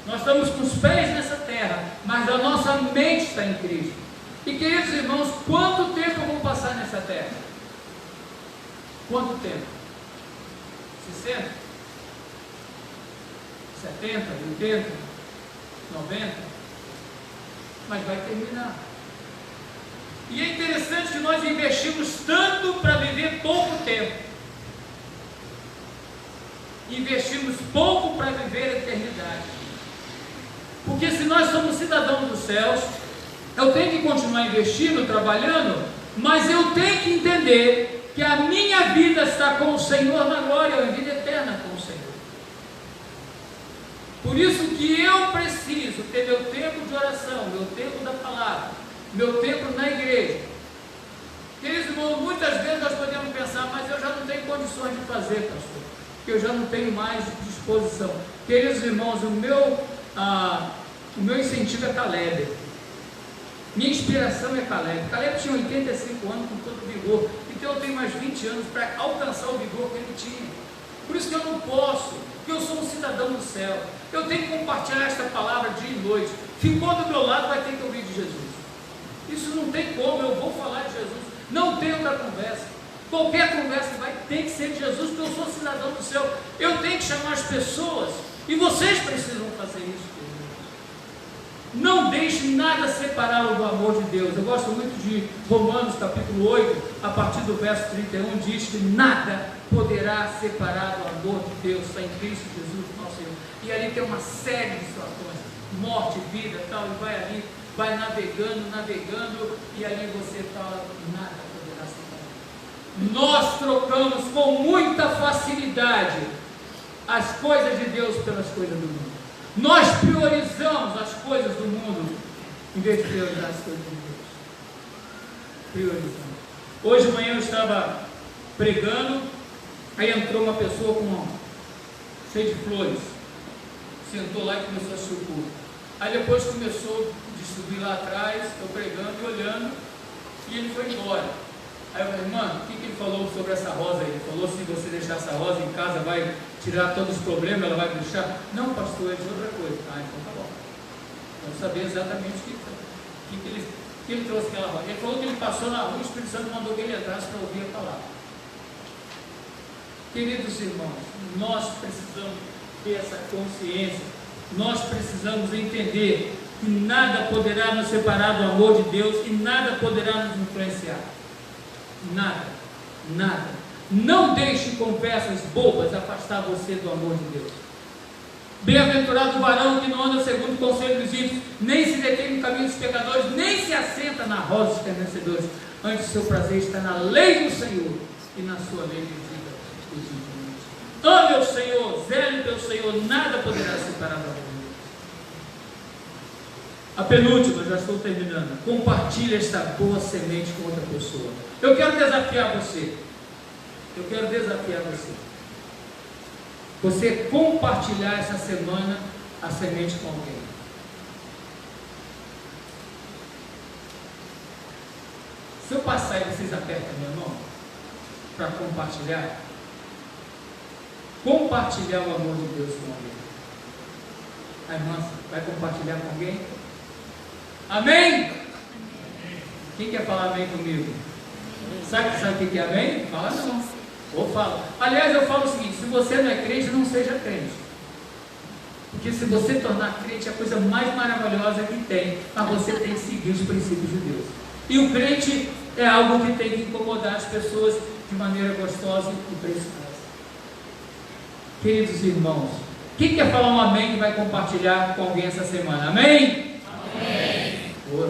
Nós estamos com os pés nessa terra, mas a nossa mente está em Cristo. E, queridos irmãos, quanto tempo eu vou passar nessa terra? Quanto tempo? 60? 70? 80? 90? Mas vai terminar. E é interessante que nós investimos tanto para viver pouco tempo. investimos pouco para viver a eternidade. Porque se nós somos cidadãos dos céus, eu tenho que continuar investindo, trabalhando, mas eu tenho que entender que a minha vida está com o Senhor na glória, a vida eterna com o Senhor. Por isso que eu preciso ter meu tempo de oração, meu tempo da palavra, meu tempo na igreja. Queridos irmãos, muitas vezes nós podemos pensar, mas eu já não tenho condições de fazer, pastor, porque eu já não tenho mais disposição. Queridos irmãos, o meu incentivo é Caleb. Minha inspiração é Caleb. Caleb tinha 85 anos com todo vigor, então eu tenho mais 20 anos para alcançar o vigor que ele tinha. Por isso que eu não posso, porque eu sou um cidadão do céu. Eu tenho que compartilhar esta palavra dia e noite. Ficou do meu lado, vai ter que ouvir de Jesus. Isso não tem como, eu vou falar de Jesus. Não tem outra conversa. Qualquer conversa vai ter que ser de Jesus, porque eu sou cidadão do céu. Eu tenho que chamar as pessoas, e vocês precisam fazer isso. Não deixe nada separá-lo do amor de Deus. Eu gosto muito de Romanos capítulo 8, a partir do verso 31, diz que nada poderá separar do amor de Deus, está em Cristo Jesus, nosso Senhor. E ali tem uma série de situações, morte, vida, tal, e vai ali, vai navegando, e ali você fala, nada poderá separar. Nós trocamos com muita facilidade as coisas de Deus pelas coisas do mundo. Nós priorizamos as coisas do mundo em vez de priorizar as coisas de Deus. Priorizamos. Hoje de manhã eu estava pregando, aí entrou uma pessoa cheia de flores, sentou lá e começou a assistir o culto. Aí depois começou a distribuir lá atrás, eu pregando e olhando, e ele foi embora. Aí eu falei, mano, o que ele falou sobre essa rosa aí? Ele falou, se você deixar essa rosa em casa, vai tirar todos os problemas, ela vai deixar. Não, pastor, é de outra coisa. Ah, então tá bom. Vamos saber exatamente o que ele trouxe aquela rosa. Ele falou que ele passou na rua, o Espírito Santo mandou que ele entrasse para ouvir a palavra. Queridos irmãos, nós precisamos ter essa consciência, nós precisamos entender que nada poderá nos separar do amor de Deus e nada poderá nos influenciar. Nada, nada. Não deixe conversas bobas afastar você do amor de Deus. Bem-aventurado o varão que não anda segundo o conselho dos ímpios, nem se detém no caminho dos pecadores, nem se assenta na roda dos escarnecedores. Antes o seu prazer está na lei do Senhor, e na sua lei medita continuamente. Ame o Senhor, zele pelo Senhor, nada poderá separar do amor de Deus. A penúltima, já estou terminando. Compartilhe esta boa semente com outra pessoa. Eu quero desafiar você. Você compartilhar essa semana a semente com alguém. Se eu passar e vocês apertam a minha mão para compartilhar o amor de Deus com alguém. A irmã vai compartilhar com alguém? Amém? Quem quer falar amém comigo? Sabe o que é amém? Fala não. Ou fala. Aliás, eu falo o seguinte: se você não é crente, não seja crente. Porque se você tornar crente, é a coisa mais maravilhosa que tem. Mas você tem que seguir os princípios de Deus. E o crente é algo que tem que incomodar as pessoas de maneira gostosa e preciosa. Queridos irmãos, quem quer falar um amém que vai compartilhar com alguém essa semana? Amém? Amém.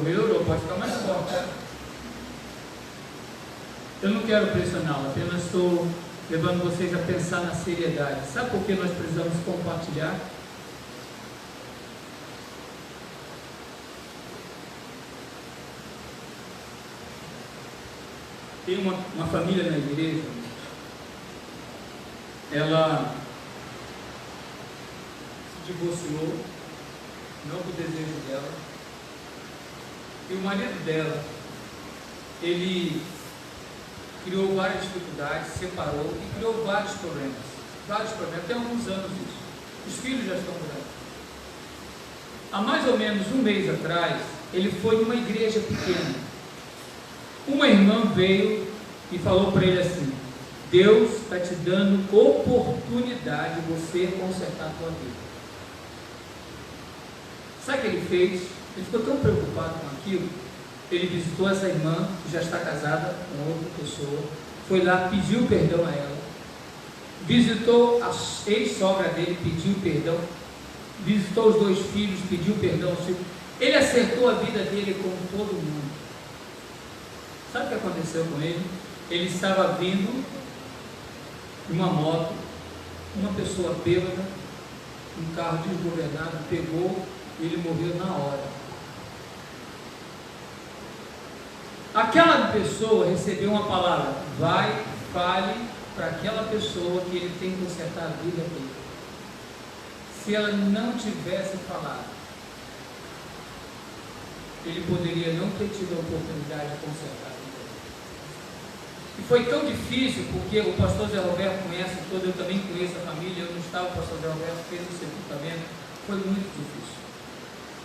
Melhorou, pode ficar mais forte. Eu não quero pressioná-lo, apenas estou levando vocês a pensar na seriedade. Sabe por que nós precisamos compartilhar? Tem uma família na igreja, ela se divorciou, não por desejo dela, e o marido dela, ele criou várias dificuldades, separou e criou vários problemas, até alguns anos isso. Os filhos já estão grandes. Há mais ou menos um mês atrás, ele foi numa igreja pequena. Uma irmã veio e falou para ele assim: Deus está te dando oportunidade de você consertar a tua vida. Sabe o que ele fez? Ele ficou tão preocupado com aquilo. Ele visitou essa irmã, que já está casada com outra pessoa, foi lá, pediu perdão a ela, visitou a ex-sogra dele, pediu perdão, visitou os 2 filhos, pediu perdão. Ele acertou a vida dele com todo mundo. Sabe o que aconteceu com ele? Ele estava vindo em uma moto, uma pessoa bêbada, um carro desgovernado, pegou e ele morreu na hora. Aquela pessoa recebeu uma palavra: vai, fale para aquela pessoa que ele tem que consertar a vida dele. Se ela não tivesse falado, ele poderia não ter tido a oportunidade de consertar a vida dele. E foi tão difícil, porque o pastor Zé Roberto conhece todo, eu também conheço a família, eu não estava, o pastor Zé Roberto fez o sepultamento, foi muito difícil.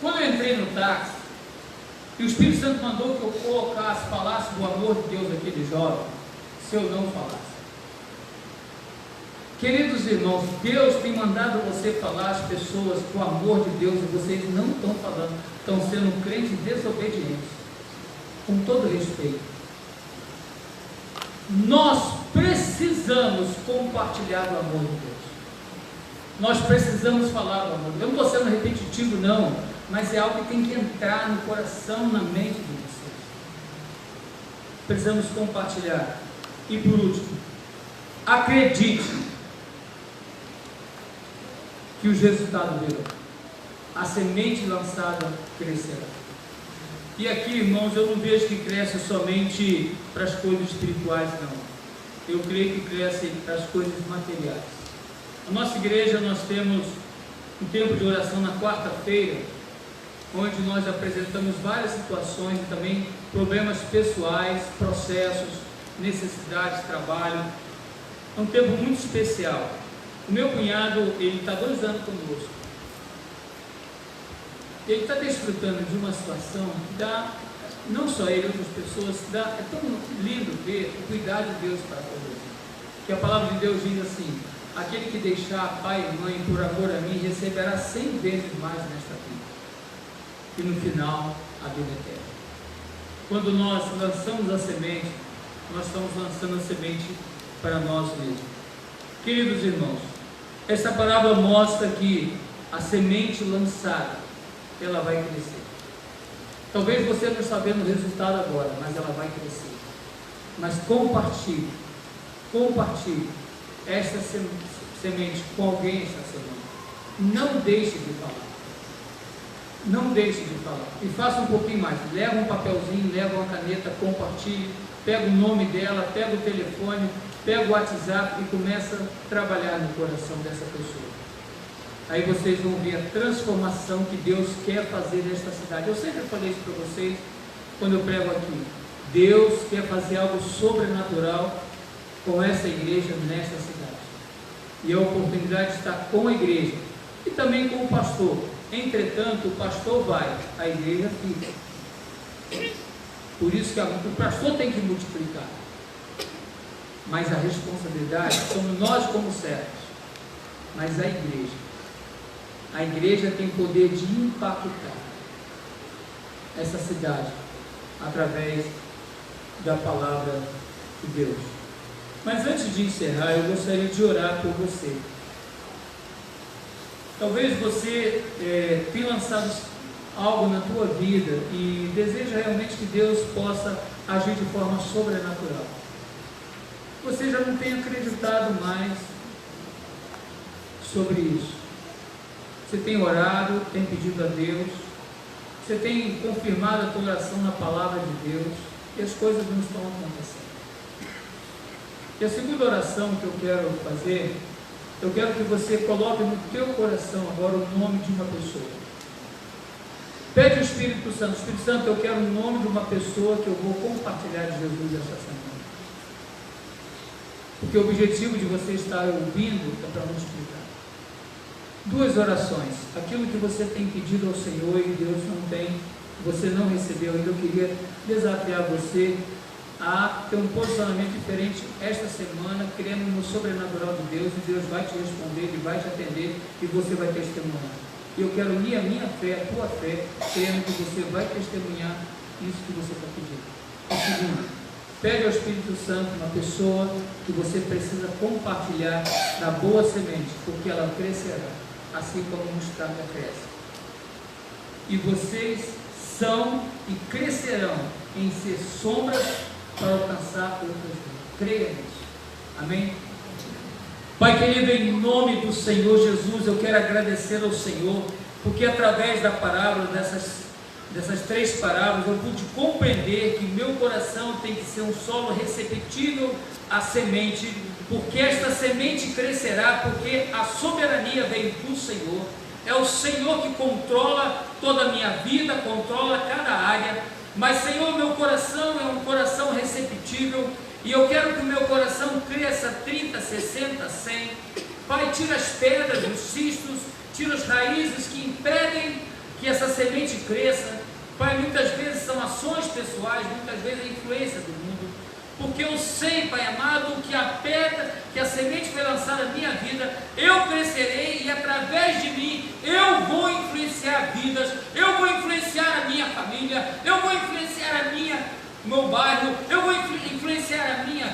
Quando eu entrei no táxi, e o Espírito Santo mandou que eu colocasse, falasse do amor de Deus àquele jovem, se eu não falasse. Queridos irmãos, Deus tem mandado você falar às pessoas do amor de Deus e vocês não estão falando, estão sendo crentes desobedientes. Com todo respeito, nós precisamos compartilhar o amor de Deus. Nós precisamos falar do amor. Eu não estou sendo repetitivo, não, mas é algo que tem que entrar no coração, na mente de vocês. Precisamos compartilhar. E por último, acredite que os resultados virão. A semente lançada crescerá. E aqui, irmãos, eu não vejo que cresce somente para as coisas espirituais, não. Eu creio que cresce para as coisas materiais. Na nossa igreja nós temos um tempo de oração na quarta-feira, onde nós apresentamos várias situações e também problemas pessoais, processos, necessidades, trabalho. É um tempo muito especial. O meu cunhado, ele está 2 anos conosco. Ele está desfrutando de uma situação que dá, não só ele, outras pessoas, é tão lindo ver o cuidado de Deus para todos. Que a palavra de Deus diz assim: aquele que deixar pai e mãe por amor a mim, receberá 100 vezes mais nesta vida. E no final, a vida eterna. Quando nós lançamos a semente, nós estamos lançando a semente para nós mesmos. Queridos irmãos, essa parábola mostra que a semente lançada, ela vai crescer. Talvez você não está vendo o resultado agora, mas ela vai crescer. Mas compartilhe esta semente com alguém esta semana. Não deixe de falar. Não deixe de falar. E faça um pouquinho mais. Leva um papelzinho, leva uma caneta, compartilhe, pega o nome dela, pega o telefone, pega o WhatsApp e começa a trabalhar no coração dessa pessoa. Aí vocês vão ver a transformação que Deus quer fazer nesta cidade. Eu sempre falei isso para vocês quando eu prego aqui. Deus quer fazer algo sobrenatural com essa igreja nesta cidade. E a oportunidade de estar com a igreja e também com o pastor. Entretanto, o pastor vai, a igreja fica. Por isso que o pastor tem que multiplicar. Mas a responsabilidade somos nós como servos. Mas a igreja tem poder de impactar essa cidade através da palavra de Deus. Mas antes de encerrar, eu gostaria de orar por você. Talvez você tenha lançado algo na tua vida e deseja realmente que Deus possa agir de forma sobrenatural. Você já não tem acreditado mais sobre isso. Você tem orado, tem pedido a Deus, você tem confirmado a tua oração na palavra de Deus e as coisas não estão acontecendo. E a segunda oração que eu quero fazer, eu quero que você coloque no teu coração agora o nome de uma pessoa. Pede ao Espírito Santo, eu quero o nome de uma pessoa que eu vou compartilhar de Jesus esta semana. Porque o objetivo de você estar ouvindo é para multiplicar. 2 orações. Aquilo que você tem pedido ao Senhor e Deus não tem, você não recebeu ainda. Eu queria desafiar você a ter um posicionamento diferente esta semana, crendo no sobrenatural de Deus, e Deus vai te responder, Ele vai te atender e você vai testemunhar. E eu quero unir a minha fé, a tua fé, crendo que você vai testemunhar isso que você está pedindo. E segundo, Pede ao Espírito Santo uma pessoa que você precisa compartilhar da boa semente, porque ela crescerá, assim como a mostarda cresce. E vocês são e crescerão em ser sombras para alcançar outras vidas. Creia nisso. Amém? Pai querido, em nome do Senhor Jesus, eu quero agradecer ao Senhor, porque através da parábola, dessas 3 parábolas, eu pude compreender que meu coração tem que ser um solo receptível à semente, porque esta semente crescerá, porque a soberania vem do Senhor. É o Senhor que controla toda a minha vida, controla cada área, mas Senhor, meu coração é um coração receptível, e eu quero que o meu coração cresça 30, 60, 100. Pai, tira as pedras, os cistos, tira as raízes que impedem que essa semente cresça. Pai, muitas vezes são ações pessoais, muitas vezes é a influência do mundo, porque eu sei, Pai amado, que a pedra, que a semente foi lançada na minha vida, eu crescerei e através de mim eu vou influenciar vidas, eu vou influenciar a minha família, eu vou influenciar meu bairro, eu vou influenciar a minha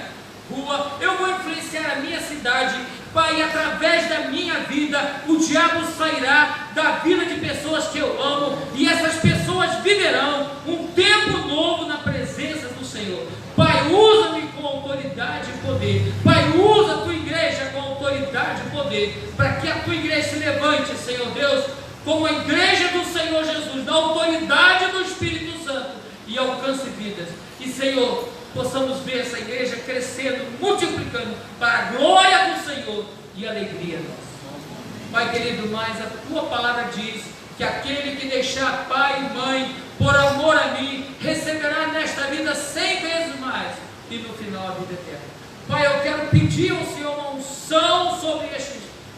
rua, eu vou influenciar a minha cidade. Pai, e através da minha vida, o diabo sairá da vida de pessoas que eu amo, e essas pessoas viverão um tempo novo na presença do Senhor. Pai, usa-me com autoridade e poder. Pai, usa a tua igreja com autoridade e poder, para que a tua igreja se levante, Senhor Deus, como a igreja do Senhor Jesus, na autoridade do Espírito Santo, e alcance vidas. E, Senhor, possamos ver essa igreja crescendo, multiplicando para a glória do Senhor e alegria nossa. Pai querido, mas a tua palavra diz que aquele que deixar pai e mãe por amor a mim, receberá nesta vida 100 vezes mais, e no final a vida eterna. Pai, eu quero pedir ao Senhor uma unção sobre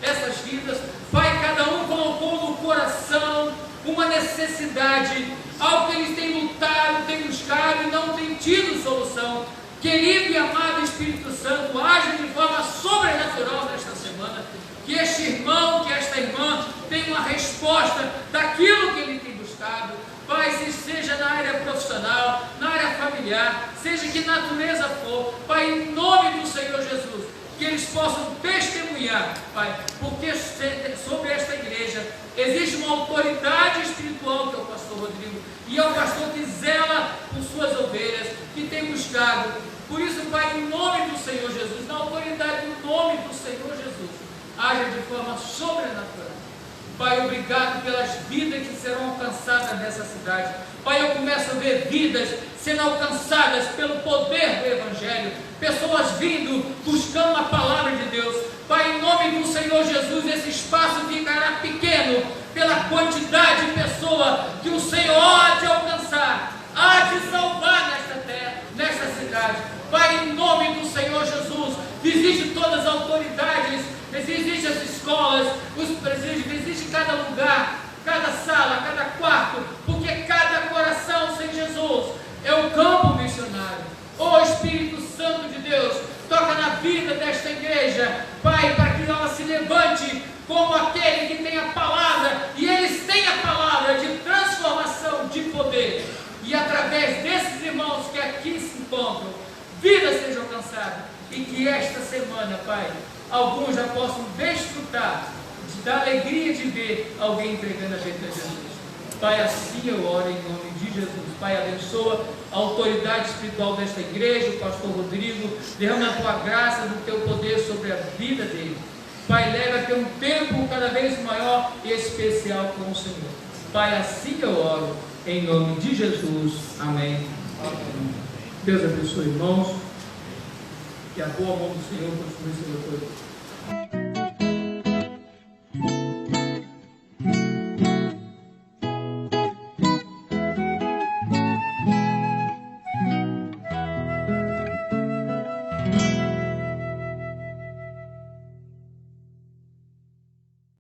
essas vidas. Pai, cada um colocou no coração uma necessidade, algo que eles têm lutado, têm buscado e não têm tido solução. Querido e amado Espírito Santo, age de forma sobrenatural nesta semana, que este irmão, que esta irmã tenha uma resposta daquilo que ele tem buscado. Pai, se seja na área profissional, na área familiar, seja que natureza for, Pai, em nome do Senhor Jesus, que eles possam testemunhar, Pai, porque sobre esta igreja existe uma autoridade espiritual, que é o pastor Rodrigo, e é o pastor que zela por suas ovelhas, que tem buscado. Por isso, Pai, em nome do Senhor Jesus, na autoridade do nome do Senhor Jesus, haja de forma sobrenatural. Pai, obrigado pelas vidas que serão alcançadas nessa cidade. Pai, eu começo a ver vidas sendo alcançadas pelo poder do Evangelho, pessoas vindo, buscando a palavra de Deus. Pai, em nome do Senhor Jesus, esse espaço ficará pequeno pela quantidade de pessoas que o Senhor há de alcançar, há de salvar nesta terra, nesta cidade. Pai, em nome do Senhor Jesus, visite todas as autoridades, visite as escolas, os presídios, visite cada lugar, cada sala, cada quarto, porque cada coração sem Jesus é um campo missionário. Ó Espírito Santo de Deus, toca na vida desta igreja, Pai, para que ela se levante como aquele que tem a palavra, e eles têm a palavra de transformação, de poder, e através desses irmãos que aqui se encontram, vidas sejam alcançadas, e que esta semana, Pai, alguns já possam desfrutar da alegria de ver alguém entregando a vida a Jesus. Pai, assim eu oro em nome de Jesus. Pai, abençoa a autoridade espiritual desta igreja, o pastor Rodrigo, derrama a tua graça, do teu poder sobre a vida dele. Pai, leva a ter um tempo cada vez maior e especial com o Senhor. Pai, assim eu oro em nome de Jesus. Amém. Deus abençoe, irmãos, que a boa mão do Senhor continue sobre todos.